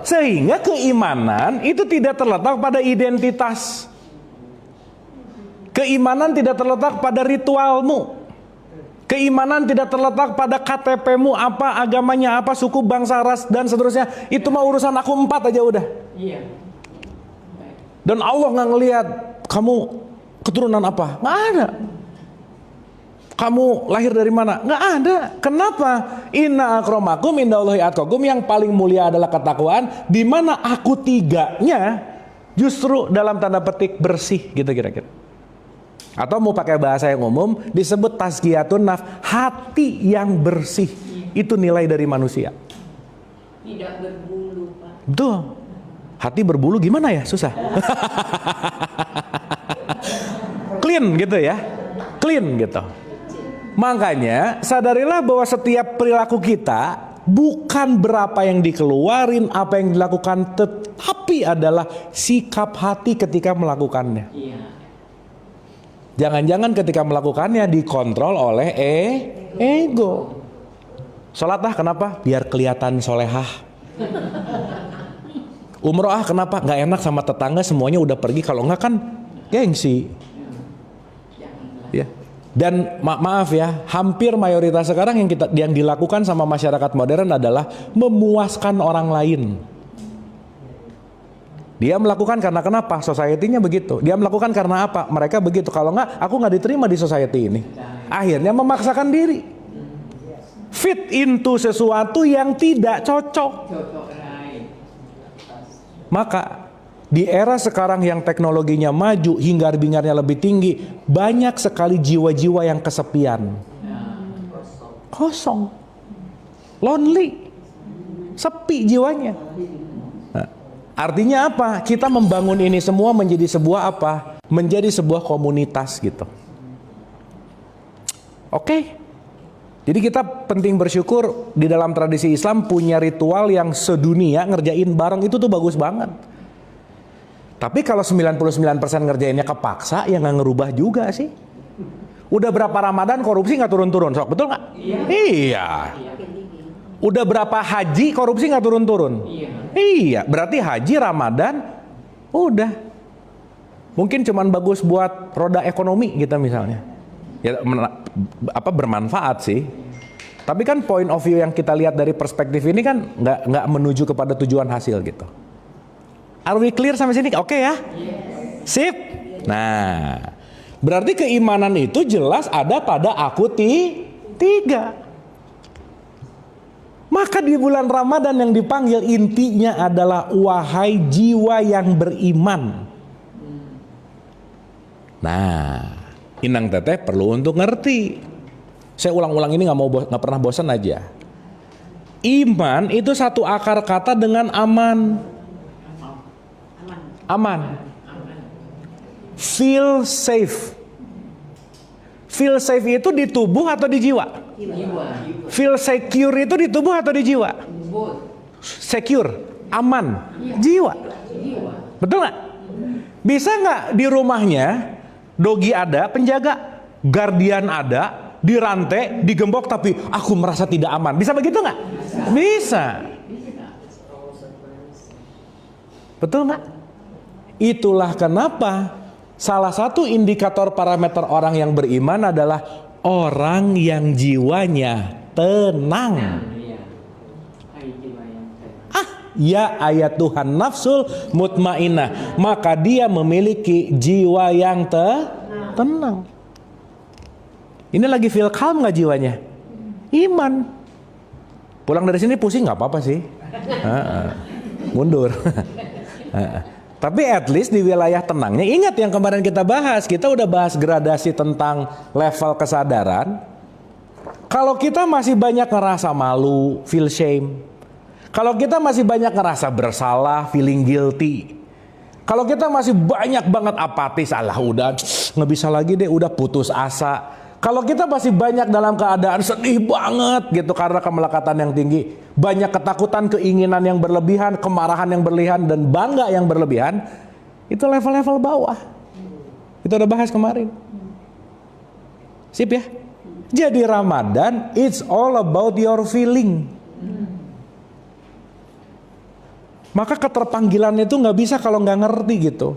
Sehingga keimanan itu tidak terletak pada identitas. Keimanan tidak terletak pada ritualmu. Keimanan tidak terletak pada KTP-mu apa, agamanya apa, suku, bangsa, ras, dan seterusnya. Itu mah urusan aku 4 aja udah. Iya. Dan Allah nggak ngelihat kamu keturunan apa, nggak ada. Kamu lahir dari mana, nggak ada. Kenapa? Inna akramakum indallahi atqakum, yang paling mulia adalah ketakwaan. Di mana aku tiganya justru dalam tanda petik bersih, gitu kira-kira. Atau mau pakai bahasa yang umum, disebut tazkiyatun nafs, hati yang bersih. Itu nilai dari manusia. Tidak berbulu, Pak. Betul. Hati berbulu gimana ya? Susah. Clean gitu ya. Clean gitu. Makanya sadarilah bahwa setiap perilaku kita bukan berapa yang dikeluarin, apa yang dilakukan, tetapi adalah sikap hati ketika melakukannya. Iya. Jangan-jangan ketika melakukannya dikontrol oleh ego. Sholat kenapa? Biar kelihatan solehah. Umroh kenapa? Nggak enak sama tetangga, semuanya udah pergi, kalau nggak kan gengsi. Ya. Dan maaf ya, hampir mayoritas sekarang yang dilakukan sama masyarakat modern adalah memuaskan orang lain. Dia melakukan karena kenapa? Society-nya begitu. Dia melakukan karena apa? Mereka begitu. Kalau nggak, aku nggak diterima di society ini. Akhirnya memaksakan diri. Fit into sesuatu yang tidak cocok. Maka di era sekarang yang teknologinya maju, hingar-bingarnya lebih tinggi, banyak sekali jiwa-jiwa yang kesepian. Kosong. Lonely. Sepi jiwanya. Nah, artinya apa? Kita membangun ini semua menjadi sebuah apa? Menjadi sebuah komunitas gitu. Oke. Jadi kita penting bersyukur di dalam tradisi Islam punya ritual yang sedunia ngerjain bareng, itu tuh bagus banget. Tapi kalau 99% ngerjainnya kepaksa, ya nggak ngerubah juga sih. Udah berapa Ramadan korupsi nggak turun-turun, sok, betul nggak? Iya. Udah berapa haji korupsi nggak turun-turun? Iya. Berarti haji, Ramadan, udah. Mungkin cuman bagus buat roda ekonomi kita misalnya. Ya bermanfaat sih. Tapi kan point of view yang kita lihat dari perspektif ini kan nggak menuju kepada tujuan hasil gitu. Are we clear sampai sini? Oke ya? Sip. Nah, berarti keimanan itu jelas ada pada aku tiga. Maka di bulan Ramadan yang dipanggil intinya adalah wahai jiwa yang beriman. Nah, Inang Teteh perlu untuk ngerti. Saya ulang-ulang ini nggak pernah bosan aja. Iman itu satu akar kata dengan aman. Aman. Feel safe. Feel safe itu di tubuh atau di jiwa? Feel secure itu di tubuh atau di jiwa? Secure, aman, jiwa. Betul nggak? Bisa nggak di rumahnya dogi ada, penjaga, guardian ada, dirantai, digembok, tapi aku merasa tidak aman. Bisa begitu nggak? Bisa. Betul nggak? Itulah kenapa salah satu indikator parameter orang yang beriman adalah orang yang jiwanya tenang. Ya ayat Tuhan nafsul mutmainnah, maka dia memiliki jiwa yang tenang. Ini lagi feel calm nggak jiwanya? Iman. Pulang dari sini pusing nggak apa-apa sih, mundur. Tapi at least di wilayah tenangnya, ingat yang kemarin kita udah bahas gradasi tentang level kesadaran. Kalau kita masih banyak ngerasa malu, feel shame. Kalau kita masih banyak ngerasa bersalah, feeling guilty. Kalau kita masih banyak banget apatis, alah udah nggak bisa lagi deh, udah putus asa. Kalau kita masih banyak dalam keadaan sedih banget gitu karena kemelekatan yang tinggi, banyak ketakutan, keinginan yang berlebihan, kemarahan yang berlebihan, dan bangga yang berlebihan, itu level-level bawah. Itu udah bahas kemarin. Sip ya? Jadi Ramadan, it's all about your feeling. Maka keterpanggilan itu nggak bisa kalau nggak ngerti gitu.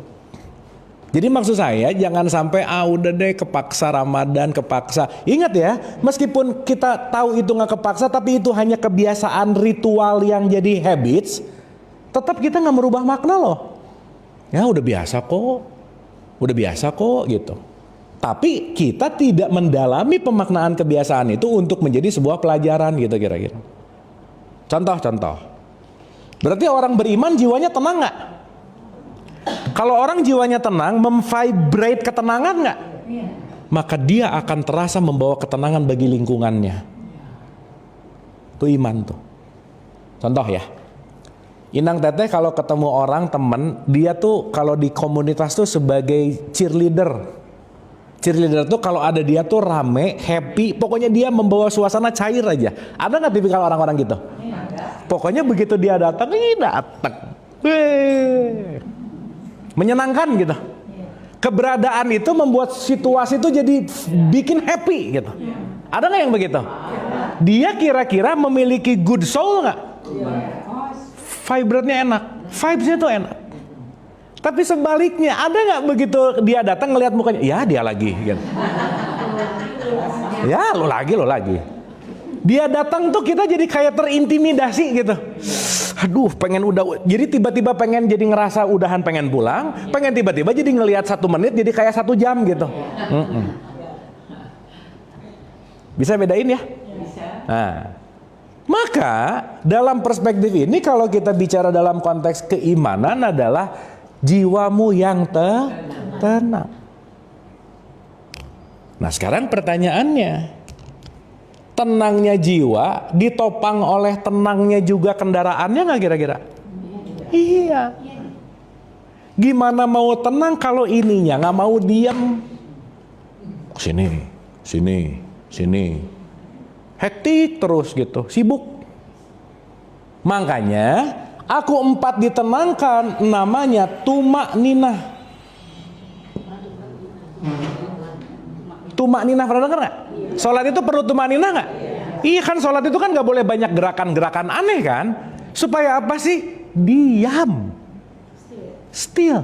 Jadi maksud saya jangan sampai udah deh kepaksa Ramadan, kepaksa. Ingat ya, meskipun kita tahu itu nggak kepaksa, tapi itu hanya kebiasaan ritual yang jadi habits, tetap kita nggak merubah makna loh. Ya udah biasa kok gitu. Tapi kita tidak mendalami pemaknaan kebiasaan itu untuk menjadi sebuah pelajaran gitu kira-kira. Contoh. Berarti orang beriman jiwanya tenang nggak? Kalau orang jiwanya tenang, memvibrate ketenangan nggak? Maka dia akan terasa membawa ketenangan bagi lingkungannya. Itu iman tuh. Contoh ya, Inang Teteh kalau ketemu orang teman, dia tuh kalau di komunitas tuh sebagai cheerleader. Cheerleader tuh kalau ada dia tuh rame, happy, pokoknya dia membawa suasana cair aja. Ada nggak tipikal orang-orang gitu? Pokoknya begitu dia datang, menyenangkan gitu. Keberadaan itu membuat situasi itu jadi bikin happy gitu. Ada nggak yang begitu? Dia kira-kira memiliki good soul nggak? Vibratnya enak, vibesnya tuh enak. Tapi sebaliknya, ada nggak begitu dia datang ngelihat mukanya, ya dia lagi gitu. Ya lo lagi. Dia datang tuh kita jadi kayak terintimidasi gitu. Aduh pengen jadi tiba-tiba pengen jadi ngerasa udahan pengen pulang, pengen tiba-tiba jadi ngelihat 1 menit jadi kayak 1 jam gitu. Bisa bedain ya? Bisa. Nah, maka dalam perspektif ini kalau kita bicara dalam konteks keimanan adalah jiwamu yang tenang. Nah sekarang pertanyaannya, tenangnya jiwa ditopang oleh tenangnya juga kendaraannya nggak kira-kira? Iya. Gimana mau tenang kalau ininya nggak mau diam? Sini. Hektik terus gitu, sibuk. Makanya aku 4 ditenangkan, namanya tumak ninah. Tumak ninah pernah dengar nggak? Sholat itu perlu tumak ninah nggak? Iya kan, sholat itu kan nggak boleh banyak gerakan-gerakan aneh kan? Supaya apa sih? Diam, still.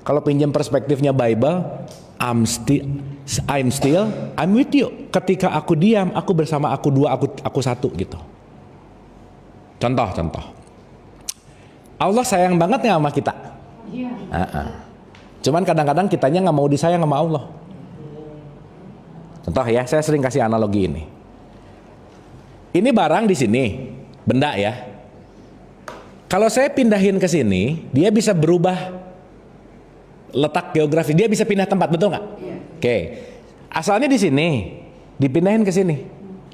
Kalau pinjam perspektifnya Bible, I'm still, I'm with you. Ketika aku diam, aku bersama, aku 2, aku 1 gitu. Contoh. Allah sayang banget nggak sama kita? Iya. Cuman kadang-kadang kitanya nggak mau disayang sama Allah. Contoh ya, saya sering kasih analogi ini. Ini barang di sini, benda ya. Kalau saya pindahin ke sini, dia bisa berubah letak geografi, dia bisa pindah tempat, betul nggak? Iya. Oke, asalnya di sini, dipindahin ke sini,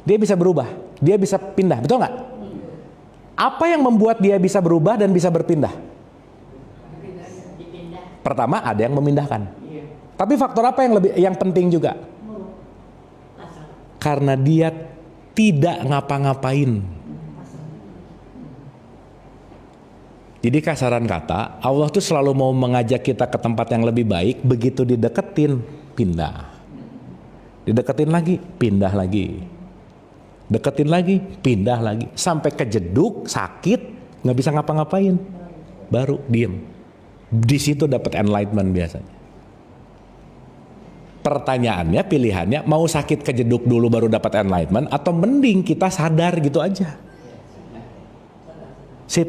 dia bisa berubah, dia bisa pindah, betul nggak? Apa yang membuat dia bisa berubah dan bisa berpindah? Pertama, ada yang memindahkan. Tapi faktor apa yang penting juga? Karena dia tidak ngapa-ngapain. Jadi kasaran kata, Allah tuh selalu mau mengajak kita ke tempat yang lebih baik. Begitu dideketin, pindah. Dideketin lagi, pindah lagi. Deketin lagi, pindah lagi. Sampai kejeduk, sakit, nggak bisa ngapa-ngapain. Baru diem. Di situ dapat enlightenment biasanya. Pertanyaannya, pilihannya, mau sakit kejeduk dulu baru dapat enlightenment, atau mending kita sadar gitu aja. Sip.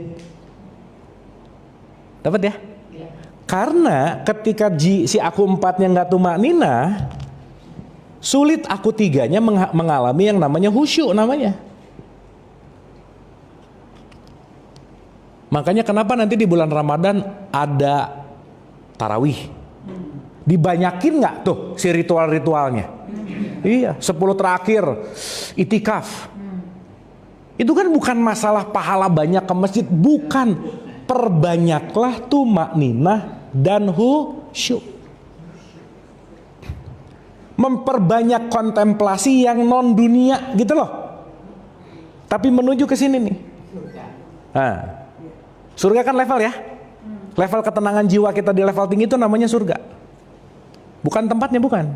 Dapat ya? Karena ketika si aku empatnya nggak tumaknina, sulit aku tiganya mengalami yang namanya khusyuk namanya. Makanya kenapa nanti di bulan Ramadan ada tarawih? Dibanyakin nggak tuh si ritual-ritualnya? Iya, 10 terakhir itikaf. Itu kan bukan masalah pahala banyak ke masjid, bukan. Perbanyaklah tumakninah dan khusyuk. Memperbanyak kontemplasi yang non dunia gitu loh. Tapi menuju ke sini nih. Nah, surga kan level ya. Level ketenangan jiwa kita di level tinggi itu namanya surga. Bukan tempatnya, bukan.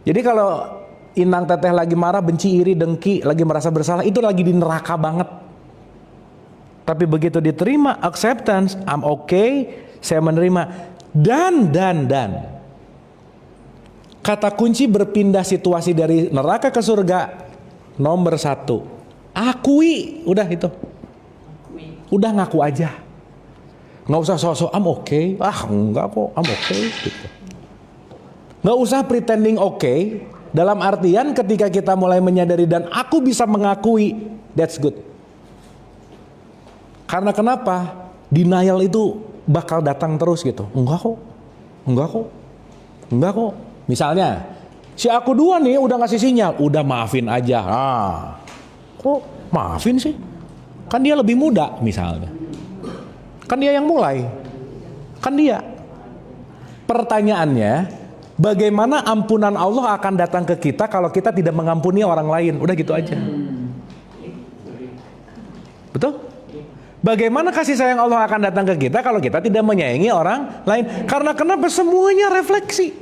Jadi kalau inang teteh lagi marah, benci, iri, dengki, lagi merasa bersalah, itu lagi di neraka banget. Tapi begitu diterima, acceptance, I'm okay, saya menerima. Dan kata kunci berpindah situasi dari neraka ke surga, nomor 1, akui, udah itu. Udah ngaku aja. Nggak usah sok-sok, I'm okay. Enggak kok, I'm okay. Gitu. Nggak usah pretending okay. Dalam artian ketika kita mulai menyadari dan aku bisa mengakui, that's good. Karena kenapa? Denial itu bakal datang terus gitu. Enggak kok. Misalnya, si aku dua nih udah ngasih sinyal, udah maafin aja. Kok maafin sih? Kan dia lebih muda misalnya. Kan dia yang mulai. Kan dia. Pertanyaannya, bagaimana ampunan Allah akan datang ke kita kalau kita tidak mengampuni orang lain? Udah gitu aja. Betul? Bagaimana kasih sayang Allah akan datang ke kita kalau kita tidak menyayangi orang lain? Karena kenapa? Semuanya refleksi.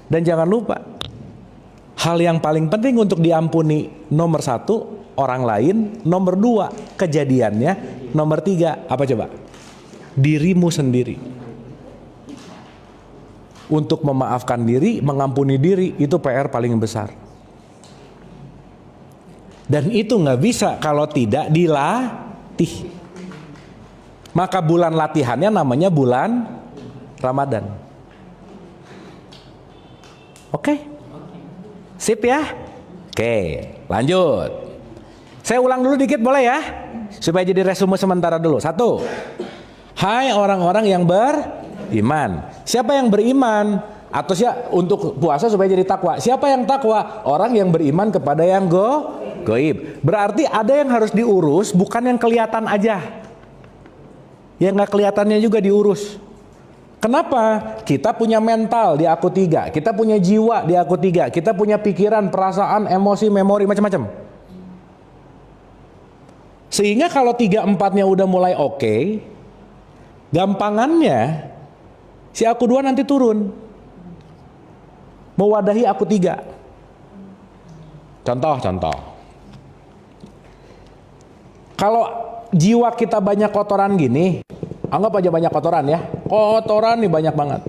Dan jangan lupa, hal yang paling penting untuk diampuni, nomor 1, orang lain. Nomor 2, kejadiannya. Nomor 3, apa coba? Dirimu sendiri. Untuk memaafkan diri, mengampuni diri, itu PR paling besar. Dan itu nggak bisa kalau tidak dilatih. Maka bulan latihannya namanya bulan Ramadan. Oke? Sip ya? Oke, lanjut. Saya ulang dulu dikit boleh ya? Supaya jadi resume sementara dulu. 1. Hai orang-orang yang beriman. Siapa yang beriman? Atau untuk puasa supaya jadi takwa. Siapa yang takwa? Orang yang beriman kepada yang goib. Berarti ada yang harus diurus, bukan yang kelihatan aja. Yang nggak kelihatannya juga diurus. Kenapa? Kita punya mental di aku 3, kita punya jiwa di aku 3, kita punya pikiran, perasaan, emosi, memori, macam-macam. Sehingga kalau 3-4-nya udah mulai oke, gampangannya si aku 2 nanti turun. Mewadahi aku 3. Contoh. Kalau jiwa kita banyak kotoran gini, anggap aja banyak kotoran ya. Kotoran nih banyak banget.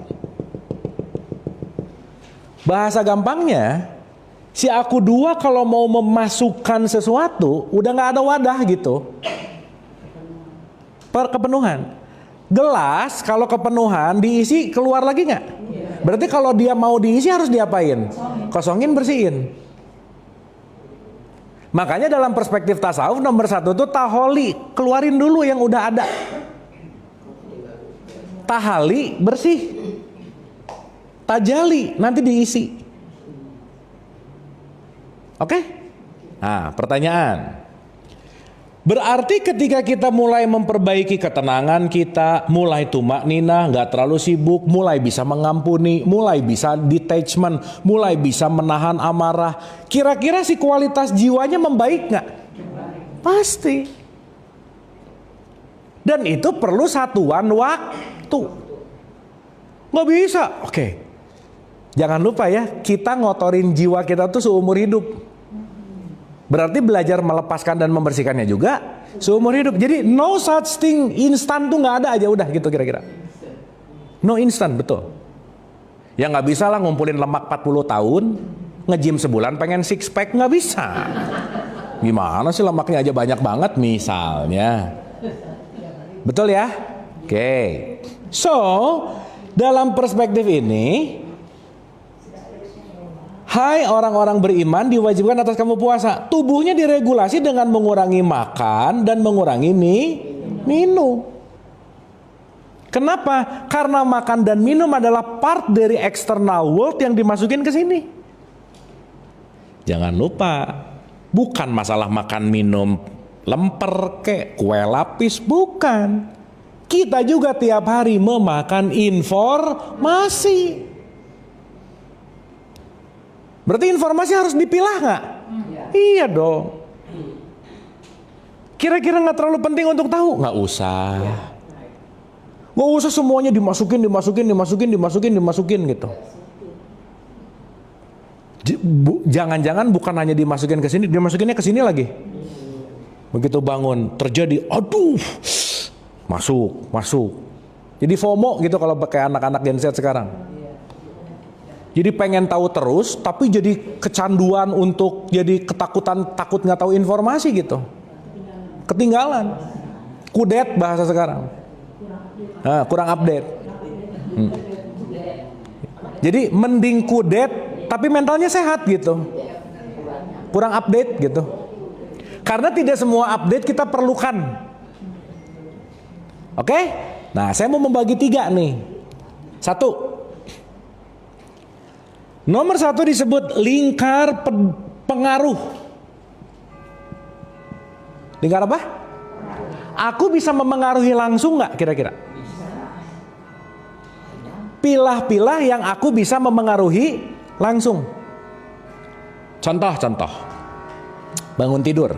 Bahasa gampangnya, Si aku dua kalau mau memasukkan sesuatu udah nggak ada wadah gitu. Kepenuhan. Gelas kalau kepenuhan diisi keluar lagi nggak? Berarti kalau dia mau diisi harus diapain? Kosongin, bersihin. Makanya dalam perspektif tasawuf nomor 1 itu taholi, keluarin dulu yang udah ada. Tahali, bersih. Tajali, nanti diisi. Oke? Nah, pertanyaan. Berarti ketika kita mulai memperbaiki ketenangan kita, mulai tumak ninah, nggak terlalu sibuk, mulai bisa mengampuni, mulai bisa detachment, mulai bisa menahan amarah, kira-kira si kualitas jiwanya membaik nggak? Pasti. Dan itu perlu satuan waktu. Nggak bisa. Oke. Jangan lupa ya, kita ngotorin jiwa kita tuh seumur hidup. Berarti belajar melepaskan dan membersihkannya juga seumur hidup. Jadi no such thing instan tuh nggak ada aja udah gitu kira-kira. No instan, betul. Ya nggak bisa lah ngumpulin lemak 40 tahun, nge-gym sebulan pengen six pack, nggak bisa. Gimana sih lemaknya aja banyak banget misalnya. Betul ya? Oke. So, dalam perspektif ini, hai orang-orang beriman, diwajibkan atas kamu puasa. Tubuhnya diregulasi dengan mengurangi makan dan mengurangi minum. Kenapa? Karena makan dan minum adalah part dari external world yang dimasukin ke sini. Jangan lupa, bukan masalah makan minum lemper kek, kue lapis, bukan. Kita juga tiap hari memakan informasi. Berarti informasi harus dipilah nggak? Iya dong. Kira-kira nggak terlalu penting untuk tahu? Nggak usah. Nggak usah semuanya dimasukin gitu. Jangan-jangan bukan hanya dimasukin ke sini, dimasukinnya ke sini lagi. Begitu bangun terjadi, aduh, masuk. Jadi FOMO gitu kalau pakai anak-anak Gen Z sekarang. Jadi pengen tahu terus, tapi jadi kecanduan untuk jadi ketakutan, takut nggak tahu informasi gitu. Ketinggalan. Kudet bahasa sekarang. Nah, kurang update. Jadi mending kudet, tapi mentalnya sehat gitu. Kurang update gitu. Karena tidak semua update kita perlukan. Oke? Nah, saya mau membagi 3 nih. 1. Nomor 1 disebut lingkar pengaruh. Lingkar apa? Aku bisa memengaruhi langsung nggak kira-kira? Pilah-pilah yang aku bisa memengaruhi langsung. Contoh. Bangun tidur.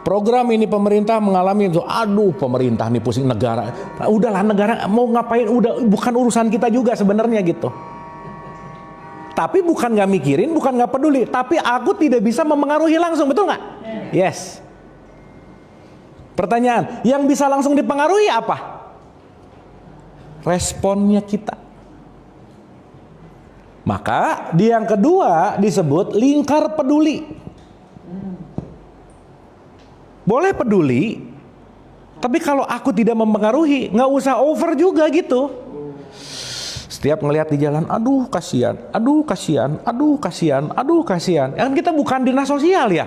Program ini pemerintah mengalami itu, aduh pemerintah nih pusing negara. Udahlah negara mau ngapain, udah bukan urusan kita juga sebenarnya gitu. Tapi bukan nggak mikirin, bukan nggak peduli, tapi aku tidak bisa memengaruhi langsung, betul nggak? Yes. Pertanyaan, yang bisa langsung dipengaruhi apa? Responnya kita. Maka di yang kedua disebut lingkar peduli. Boleh peduli, tapi kalau aku tidak mempengaruhi, nggak usah over juga gitu. Setiap ngelihat di jalan, aduh kasihan. Kan kita bukan dinas sosial ya.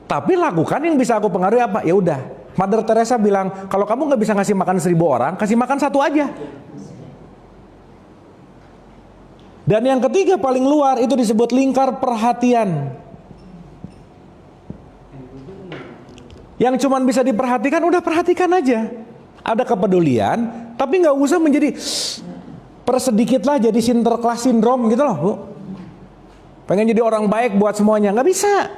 Tapi lakukan yang bisa aku pengaruhi apa? Ya udah. Mother Teresa bilang, kalau kamu nggak bisa ngasih makan 1000 orang, kasih makan 1 aja. Dan yang ketiga paling luar itu disebut lingkar perhatian. Yang cuman bisa diperhatikan, udah perhatikan aja. Ada kepedulian, tapi nggak usah menjadi persedikitlah jadi Sinterklas syndrome gitu loh, Bu. Pengen jadi orang baik buat semuanya, nggak bisa.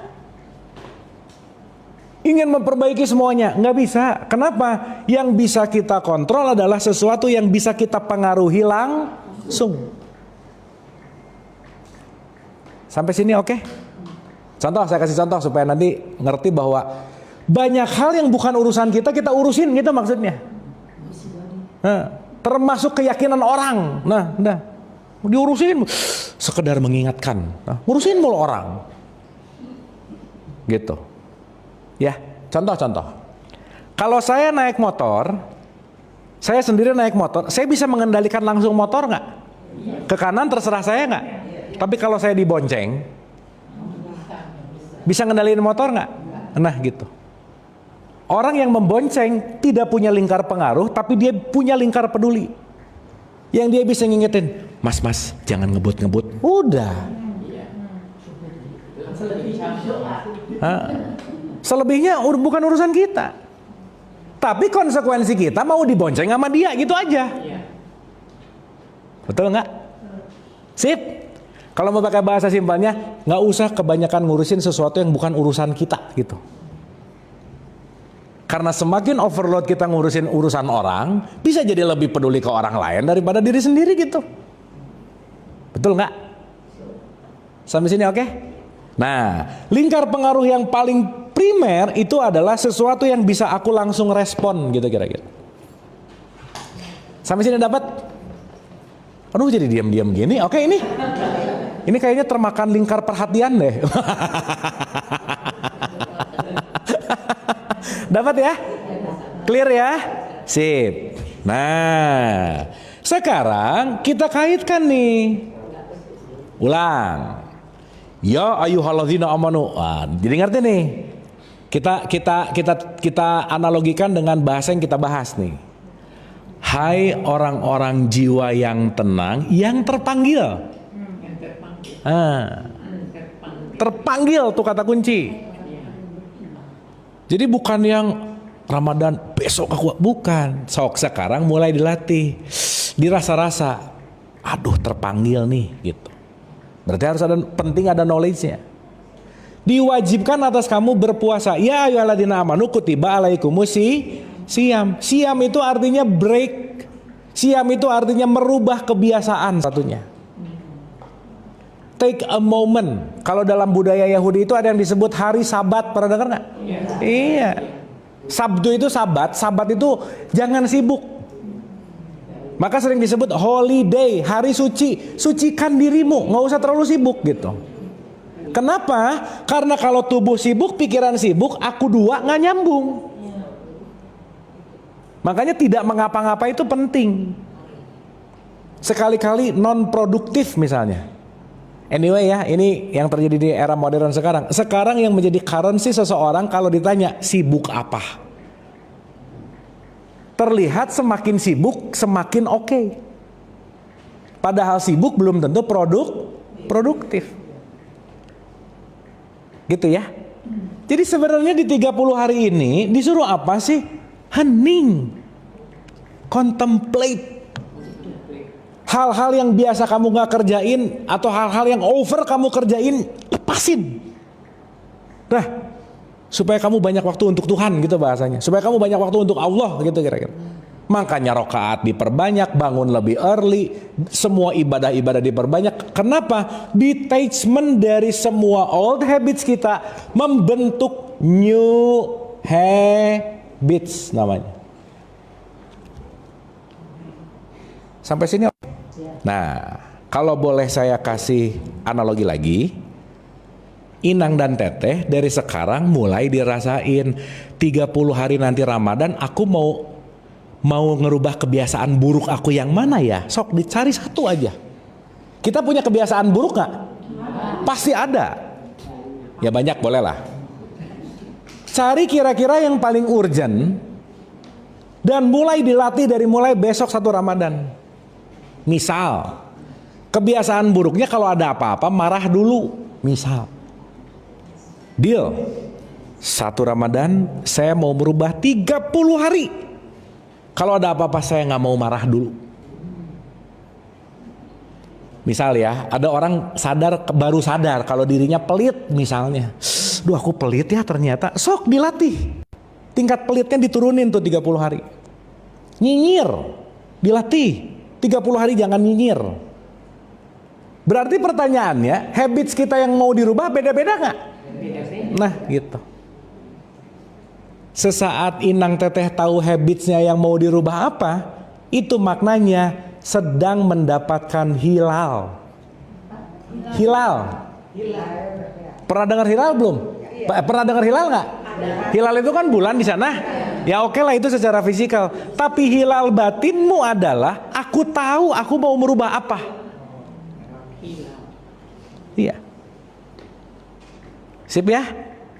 Ingin memperbaiki semuanya, nggak bisa. Kenapa? Yang bisa kita kontrol adalah sesuatu yang bisa kita pengaruhi langsung. Sampai sini oke? Contoh, saya kasih contoh supaya nanti ngerti bahwa banyak hal yang bukan urusan kita, kita urusin gitu maksudnya. Nah, termasuk keyakinan orang. Nah. diurusin, sekedar mengingatkan, ngurusin mulu orang, gitu. Ya, contoh. Kalau saya naik motor, saya sendiri naik motor, saya bisa mengendalikan langsung motor nggak? Ke kanan terserah saya nggak? Tapi kalau saya dibonceng, bisa ngendaliin motor nggak? Nah gitu. Orang yang membonceng tidak punya lingkar pengaruh, tapi dia punya lingkar peduli. Yang dia bisa ngingetin, mas jangan ngebut. Udah. Selebihnya bukan urusan kita. Tapi konsekuensi kita mau dibonceng sama dia gitu aja. Betul nggak? Sip. Kalau mau pakai bahasa simpelnya, nggak usah kebanyakan ngurusin sesuatu yang bukan urusan kita gitu. Karena semakin overload kita ngurusin urusan orang, bisa jadi lebih peduli ke orang lain daripada diri sendiri gitu. Betul nggak? Sampai sini oke? Nah, lingkar pengaruh yang paling primer itu adalah sesuatu yang bisa aku langsung respon gitu kira-kira. Sampai sini dapat? Aduh jadi diam-diam gini. Oke ini kayaknya termakan lingkar perhatian deh. Dapat ya? Clear ya? Sip. Nah, sekarang kita kaitkan nih. Ulang. Ya ayyuhalladzina amanu. Jadi ngerti nih. Kita analogikan dengan bahasa yang kita bahas nih. Hai orang-orang jiwa yang tenang, yang terpanggil. Terpanggil tuh kata kunci. Jadi bukan yang Ramadan besok aku, bukan. Sok sekarang mulai dilatih, dirasa-rasa. Aduh terpanggil nih gitu. Berarti harus penting ada knowledge-nya. Diwajibkan atas kamu berpuasa. Ya ayyuhalladzina amanu kutiba alaikumus Siam. Siam itu artinya break. Siam itu artinya merubah kebiasaan satunya. Take a moment. Kalau dalam budaya Yahudi itu ada yang disebut hari Sabat. Pernah dengar nggak? Iya. Sabtu itu Sabat. Sabat itu jangan sibuk. Maka sering disebut holiday, hari suci. Sucikan dirimu, nggak usah terlalu sibuk gitu. Kenapa? Karena kalau tubuh sibuk, pikiran sibuk, aku dua nggak nyambung. Makanya tidak mengapa-ngapa itu penting. Sekali-kali non produktif misalnya. Anyway ya, ini yang terjadi di era modern sekarang. Sekarang yang menjadi currency seseorang kalau ditanya sibuk apa? Terlihat semakin sibuk semakin oke. Padahal sibuk belum tentu produktif. Gitu ya. Jadi sebenarnya di 30 hari ini disuruh apa sih? Hening. Contemplate. Hal-hal yang biasa kamu gak kerjain atau hal-hal yang over kamu kerjain, lepasin. Nah, supaya kamu banyak waktu untuk Tuhan gitu bahasanya. Supaya kamu banyak waktu untuk Allah gitu kira-kira. Makanya rakaat diperbanyak, bangun lebih early, semua ibadah-ibadah diperbanyak. Kenapa? Detachment dari semua old habits kita membentuk new habits namanya. Sampai sini. Nah, kalau boleh saya kasih analogi lagi, Inang dan Teteh dari sekarang mulai dirasain 30 hari nanti Ramadan aku mau ngerubah kebiasaan buruk aku yang mana ya? Sok dicari satu aja. Kita punya kebiasaan buruk gak? Pasti ada. Ya banyak boleh lah. Cari kira-kira yang paling urgent dan mulai dilatih dari mulai besok 1 Ramadan. Misal, kebiasaan buruknya kalau ada apa-apa marah dulu. Misal, deal 1 Ramadan saya mau merubah 30 hari. Kalau ada apa-apa saya gak mau marah dulu. Misal ya, ada orang baru sadar kalau dirinya pelit misalnya. Duh aku pelit ya ternyata. Sok dilatih. Tingkat pelitnya diturunin tuh 30 hari. Nyinyir, dilatih. 30 hari jangan nyinyir. Berarti pertanyaannya, habits kita yang mau dirubah beda-beda gak? Nah gitu. Sesaat Inang Teteh tahu habitsnya yang mau dirubah apa, itu maknanya sedang mendapatkan hilal. Hilal. Pernah dengar hilal belum? Pernah dengar hilal nggak? Hilal itu kan bulan di sana. Ya oke lah itu secara fisikal. Tapi hilal batinmu adalah aku tahu aku mau merubah apa. Iya. Sip ya.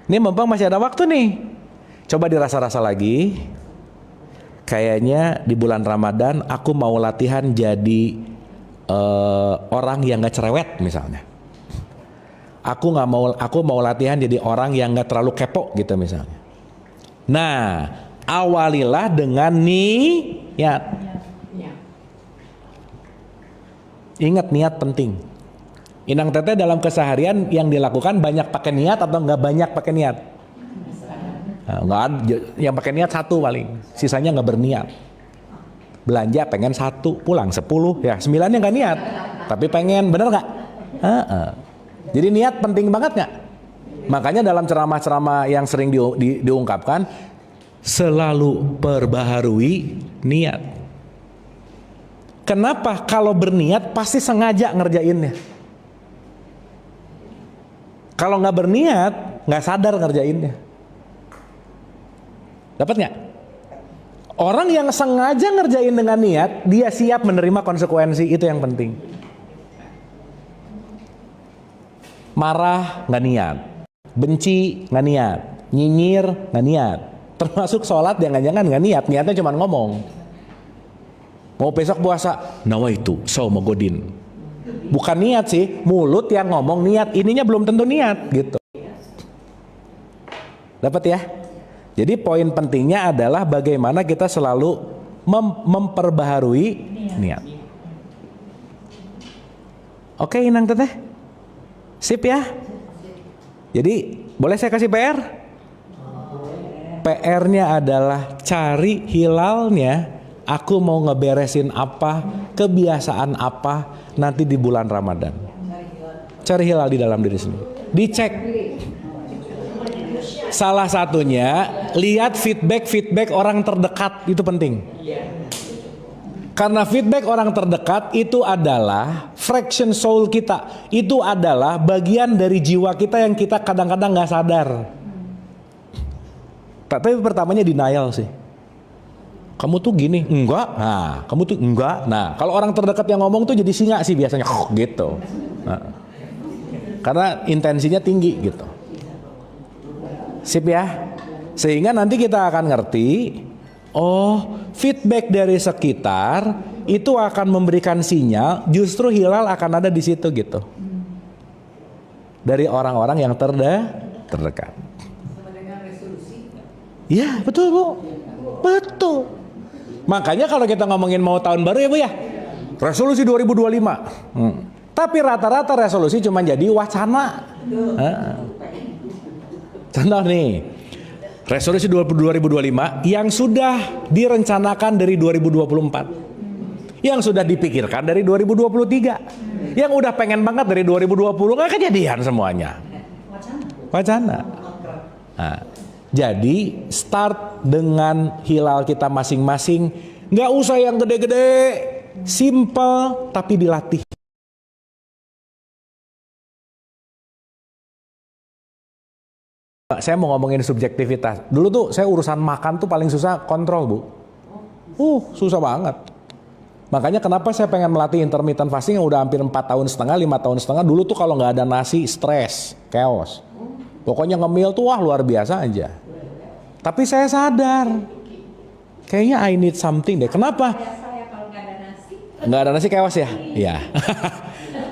Ini mumpung masih ada waktu nih. Coba dirasa-rasa lagi. Kayaknya di bulan Ramadan aku mau latihan jadi orang yang gak cerewet misalnya. Aku mau latihan jadi orang yang gak terlalu kepo gitu misalnya. Nah, awalilah dengan niat. Ingat niat penting. Inang teteh dalam keseharian yang dilakukan banyak pakai niat atau nggak banyak pakai niat? Nah, nggak ada, yang pakai niat satu paling, sisanya nggak berniat. Belanja pengen 1, pulang 10, ya 9-nya nggak niat, tapi pengen, bener nggak? Jadi niat penting banget nggak? Makanya dalam ceramah-ceramah yang sering diungkapkan, selalu perbaharui niat. Kenapa? Kalau berniat pasti sengaja ngerjainnya. Kalau nggak berniat, nggak sadar ngerjainnya. Dapat nggak? Orang yang sengaja ngerjain dengan niat, dia siap menerima konsekuensi, itu yang penting. Marah nggak niat, benci nggak niat, nyinyir nggak niat, termasuk sholat jangan-jangan nggak niat, niatnya cuma ngomong. Mau besok puasa, nawaitu saumagodin. Bukan niat sih, mulut yang ngomong niat, ininya belum tentu niat gitu. Dapat ya? Jadi poin pentingnya adalah bagaimana kita selalu memperbaharui niat. Oke, Inang teteh? Sip ya? Jadi boleh saya kasih PR? PR-nya adalah cari hilalnya. Aku mau ngeberesin apa, kebiasaan apa nanti di bulan Ramadan. Cari hilal di dalam diri sendiri. Dicek. Salah satunya, lihat feedback orang terdekat, itu penting. Karena feedback orang terdekat itu adalah fraction soul kita. Itu adalah bagian dari jiwa kita yang kita kadang-kadang gak sadar. Tapi pertamanya denial sih. Kamu tuh gini, enggak. Nah, kamu tuh enggak. Nah, kalau orang terdekat yang ngomong tuh jadi singa sih biasanya, gitu. Nah, karena intensinya tinggi gitu. Sip ya. Sehingga nanti kita akan ngerti, oh, feedback dari sekitar itu akan memberikan sinyal, justru hilal akan ada di situ gitu. Dari orang-orang yang terdekat. Sama dengan resolusi. Ya, betul Bu. Betul. Makanya kalau kita ngomongin mau tahun baru ya Bu ya, resolusi 2025. Tapi rata-rata resolusi cuma jadi wacana. Contoh nih, resolusi 2025 yang sudah direncanakan dari 2024, yang sudah dipikirkan dari 2023, yang udah pengen banget dari 2020 nggak kejadian semuanya. Wacana. Nah, jadi start dengan hilal kita masing-masing, nggak usah yang gede-gede, simple tapi dilatih. Saya mau ngomongin subjektivitas. Dulu tuh saya urusan makan tuh paling susah kontrol Bu. Susah banget. Makanya kenapa saya pengen melatih intermittent fasting yang udah hampir 4,5 tahun, 5 tahun setengah. Dulu tuh kalau nggak ada nasi, stres, chaos. Pokoknya ngemil tuh wah luar biasa aja. Tapi saya sadar, kayaknya I need something deh. Kenapa? Saya kalau nggak ada nasi. Nggak ada nasi chaos ya? Iya.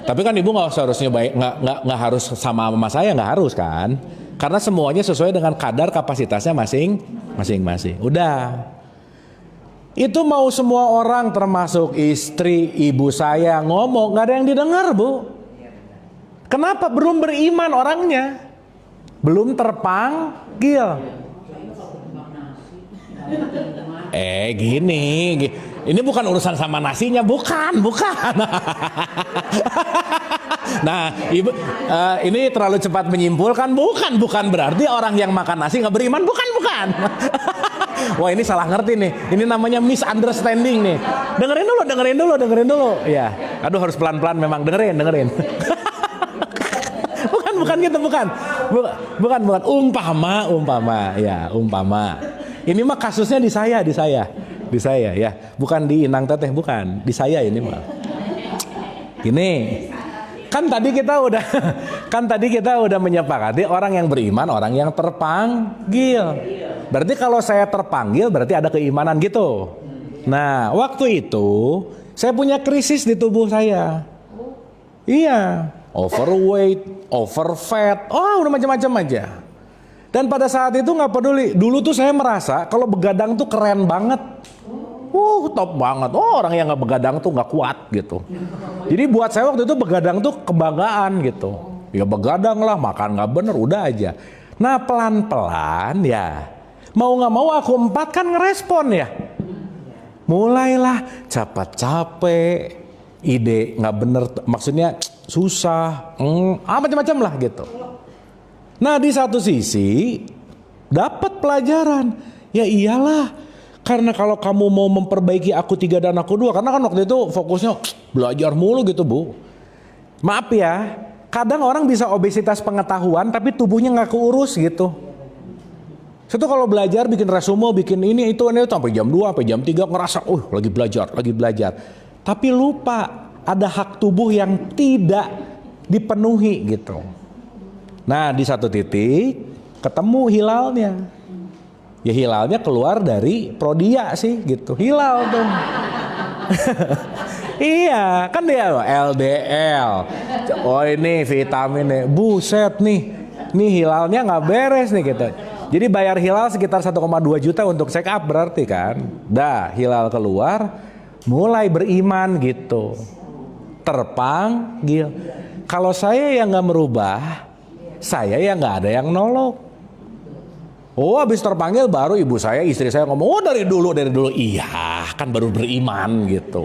Tapi kan ibu nggak seharusnya baik, nggak harus sama saya, nggak harus kan? Karena semuanya sesuai dengan kadar kapasitasnya masing-masing. Udah. Itu mau semua orang termasuk istri, ibu saya ngomong, nggak ada yang didengar Bu. Kenapa? Belum beriman orangnya. Belum terpanggil. Gini. Ini bukan urusan sama nasinya, bukan. Nah, ibu, ini terlalu cepat menyimpulkan, bukan berarti orang yang makan nasi nggak beriman, bukan. Wah ini salah ngerti nih. Ini namanya misunderstanding nih. Dengerin dulu. Ya. Aduh harus pelan-pelan memang. Dengerin. bukan gitu, bukan. Umpama. Ya, umpama. Ini mah kasusnya di saya ya. Bukan di Inang Teteh, bukan. Di saya ini mah. Ini kan tadi kita udah menyepakati orang yang beriman, orang yang terpanggil. Berarti kalau saya terpanggil berarti ada keimanan gitu. Nah, waktu itu saya punya krisis di tubuh saya. Iya, overweight, overfat, udah macam-macam aja. Dan pada saat itu nggak peduli. Dulu tuh saya merasa kalau begadang tuh keren banget. Top banget. Orang yang nggak begadang tuh nggak kuat gitu. Jadi buat saya waktu itu begadang tuh kebanggaan gitu. Ya begadang lah, makan nggak bener, udah aja. Nah pelan-pelan ya, mau nggak mau aku 4 kan ngerespon ya. Mulailah capek, ide nggak bener, maksudnya susah, macam-macam lah gitu. Nah di satu sisi dapat pelajaran, ya iyalah. Karena kalau kamu mau memperbaiki aku 3 dan aku 2, karena kan waktu itu fokusnya belajar mulu gitu Bu. Maaf ya, kadang orang bisa obesitas pengetahuan tapi tubuhnya nggak keurus gitu. Itu kalau belajar bikin resume, bikin ini itu sampai jam 2, sampai jam 3 ngerasa, lagi belajar. Tapi lupa ada hak tubuh yang tidak dipenuhi gitu. Nah di satu titik ketemu hilalnya. Ya hilalnya keluar dari prodia sih gitu. Hilal tuh. Iya kan dia LDL. Oh ini vitamin nih. Buset nih. Nih hilalnya gak beres nih gitu. Jadi bayar hilal sekitar 1,2 juta untuk check up berarti kan. Dah hilal keluar. Mulai beriman gitu. Terpanggil. Kalau saya yang gak merubah, saya yang gak ada yang nolok. Habis terpanggil baru ibu saya, istri saya ngomong, dari dulu. Iya, kan baru beriman gitu.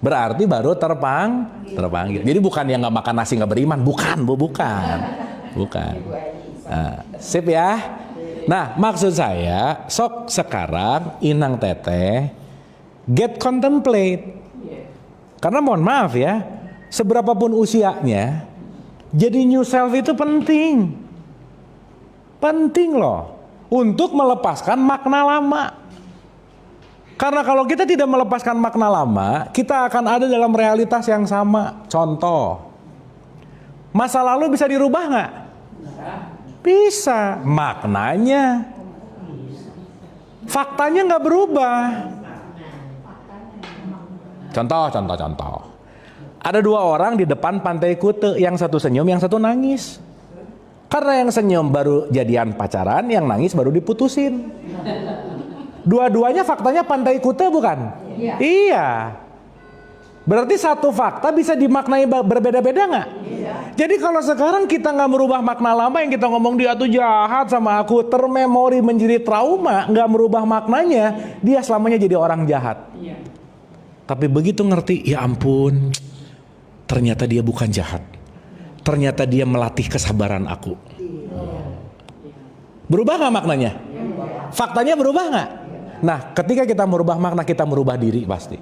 Berarti baru terpanggil. Jadi bukan yang nggak makan nasi nggak beriman, bukan. Sip ya. Nah, maksud saya, sok sekarang Inang Teteh get contemplate. Karena mohon maaf ya, seberapapun usianya, jadi new self itu penting. Penting loh untuk melepaskan makna lama. Karena kalau kita tidak melepaskan makna lama, kita akan ada dalam realitas yang sama. Contoh, masa lalu bisa dirubah nggak? Bisa. Maknanya, faktanya nggak berubah. Contoh. Ada 2 orang di depan Pantai Kute, yang satu senyum, yang satu nangis. Karena yang senyum baru jadian pacaran, yang nangis baru diputusin. Dua-duanya faktanya Pantai Kute bukan? Iya. Berarti satu fakta bisa dimaknai berbeda-beda nggak? Jadi kalau sekarang kita nggak merubah makna lama, yang kita ngomong dia tuh jahat sama aku, termemori menjadi trauma, nggak merubah maknanya, dia selamanya jadi orang jahat. Tapi begitu ngerti, ya ampun, ternyata dia bukan jahat. Ternyata dia melatih kesabaran aku. Berubah gak maknanya? Faktanya berubah gak? Nah ketika kita merubah makna, kita merubah diri pasti.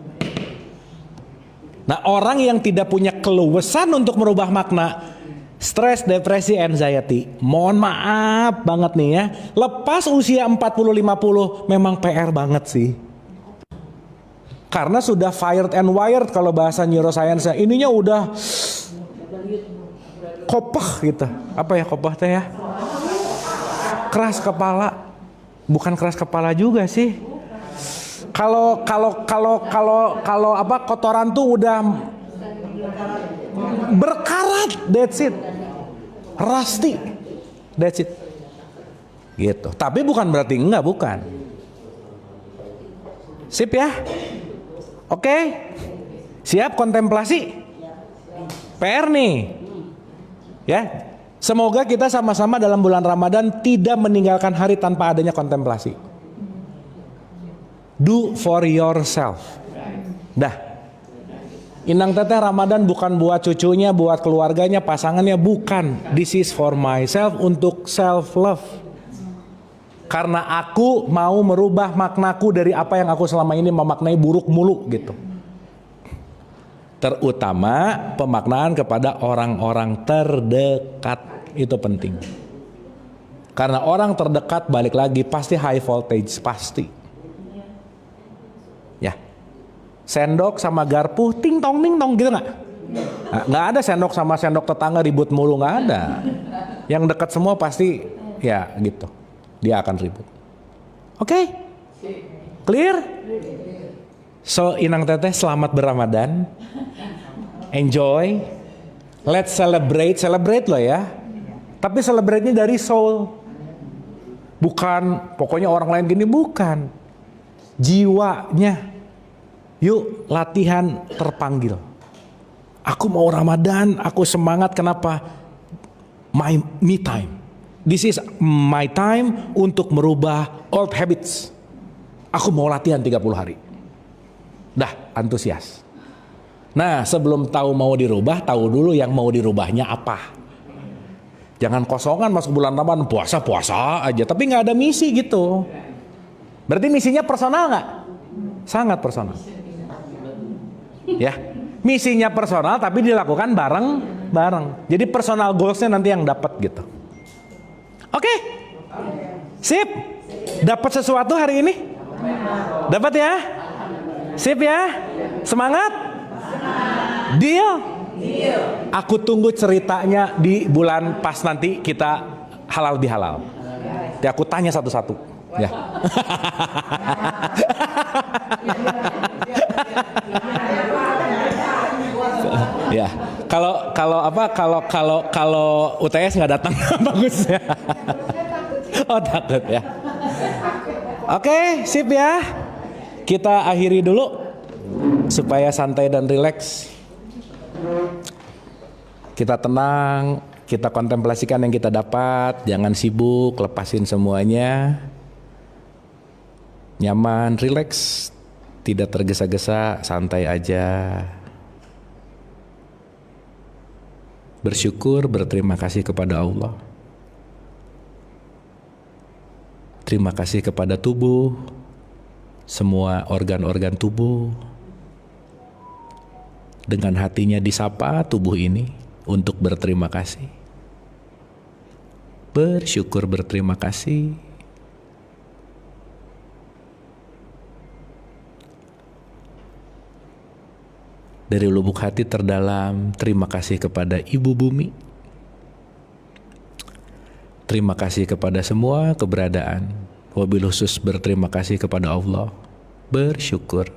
Nah orang yang tidak punya keluasan untuk merubah makna, stres, depresi, anxiety, mohon maaf banget nih ya, lepas usia 40-50 memang PR banget sih. Karena sudah fired and wired kalau bahasa neuroscience, ininya udah kopah gitu. Apa ya kopah teh ya? Keras kepala. Bukan keras kepala juga sih. Kalau apa, kotoran tuh udah berkarat, that's it. Rusty, that's it. Gitu. Tapi bukan berarti enggak, bukan. Sip ya? Oke? Siap kontemplasi? PR nih. Ya, semoga kita sama-sama dalam bulan Ramadan tidak meninggalkan hari tanpa adanya kontemplasi. Do for yourself. Dah. Inang Teteh Ramadan bukan buat cucunya, buat keluarganya, pasangannya, bukan. This is for myself, untuk self love. Karena aku mau merubah maknaku dari apa yang aku selama ini memaknai buruk mulu gitu. Terutama pemaknaan kepada orang-orang terdekat itu penting. Karena orang terdekat balik lagi pasti high voltage, pasti. Ya. Sendok sama garpu ting tong gitu nggak? Nggak ada sendok sama sendok tetangga ribut mulu, nggak ada. Yang dekat semua pasti ya gitu. Dia akan ribut. Oke? Clear? So Inang Teteh selamat berRamadan. Enjoy. Let's celebrate loh ya. Tapi celebrate-nya dari soul. Bukan pokoknya orang lain gini, bukan. Jiwanya. Yuk latihan terpanggil. Aku mau Ramadan, aku semangat, kenapa? Me time. This is my time untuk merubah old habits. Aku mau latihan 30 hari. Dah, antusias. Nah, sebelum tahu mau dirubah, tahu dulu yang mau dirubahnya apa. Jangan kosongan masuk bulan Ramadan, puasa aja, tapi nggak ada misi gitu. Berarti misinya personal nggak? Sangat personal. Ya, misinya personal tapi dilakukan bareng. Jadi personal goalsnya nanti yang dapat gitu. Oke? Sip? Dapat sesuatu hari ini? Dapat ya? Sip ya? Semangat? Deal? Aku tunggu ceritanya di bulan pas nanti kita halal bihalal. Ya, aku tanya satu-satu. Ya. Ya, kalau UTS nggak datang bagus ya. Oh takut ya. Oke, sip ya. Kita akhiri dulu supaya santai dan rileks. Kita tenang, kita kontemplasikan yang kita dapat, jangan sibuk, lepasin semuanya. Nyaman, rileks, tidak tergesa-gesa, santai aja. Bersyukur, berterima kasih kepada Allah. Terima kasih kepada tubuh, semua organ-organ tubuh. Dengan hatinya disapa tubuh ini untuk berterima kasih. Bersyukur, berterima kasih. Dari lubuk hati terdalam, terima kasih kepada Ibu Bumi. Terima kasih kepada semua keberadaan. Wabil khusus berterima kasih kepada Allah. Bersyukur.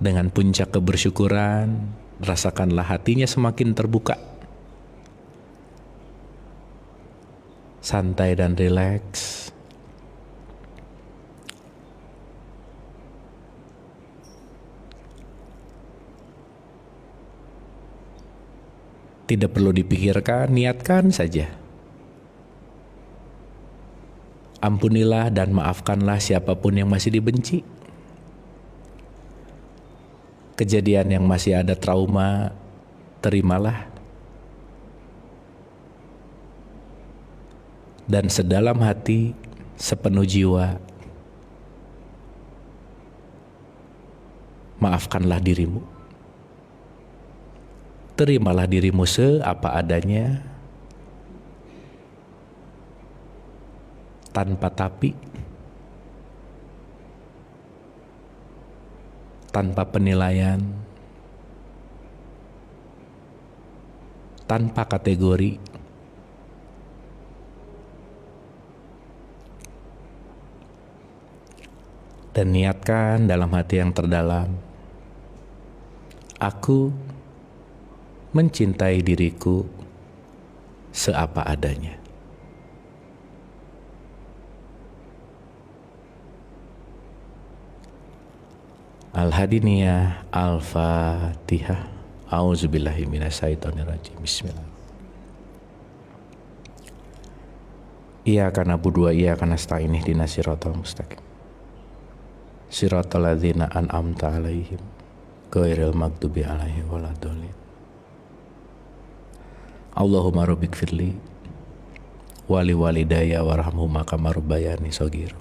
Dengan puncak kebersyukuran, rasakanlah hatinya semakin terbuka. Santai dan rileks. Tidak perlu dipikirkan, niatkan saja. Ampunilah dan maafkanlah siapapun yang masih dibenci. Kejadian yang masih ada trauma, terimalah. Dan sedalam hati, sepenuh jiwa, maafkanlah dirimu. Terimalah dirimu seapa adanya, tanpa tapi, tanpa penilaian, tanpa kategori. Dan niatkan dalam hati yang terdalam, aku mencintai diriku seapa adanya. Al-Hadiniyah Al-Fatihah. A'udzubillahi minasyaitonirrajim. Bismillah. Iyyaka na'budu wa iyyaka nasta'in ihdinas siratal mustaqim. Siratal ladzina an'amta 'alaihim ghairil maghdubi 'alaihim waladdallin. Allahumma rabbik firli wali walidayya warhamhuma kama rabbayani shaghira.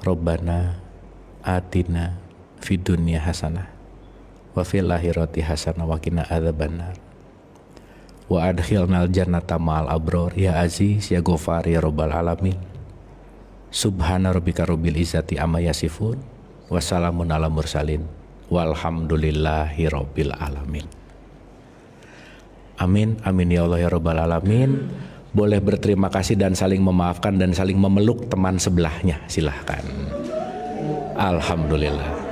Rabbana atina fid dunya hasanah wa fil akhirati hasanah wa qina adzabannar. Wa adkhilnal jannata ma'al abrar ya aziz ya ghafar ya rabbal alamin. Subhana rabbika rabbil izzati amma yasifun wa salamun ala mursalin walhamdulillahi rabbil alamin. Amin amin ya Allah ya rabbal alamin. Boleh berterima kasih dan saling memaafkan dan saling memeluk teman sebelahnya, silahkan. Alhamdulillah.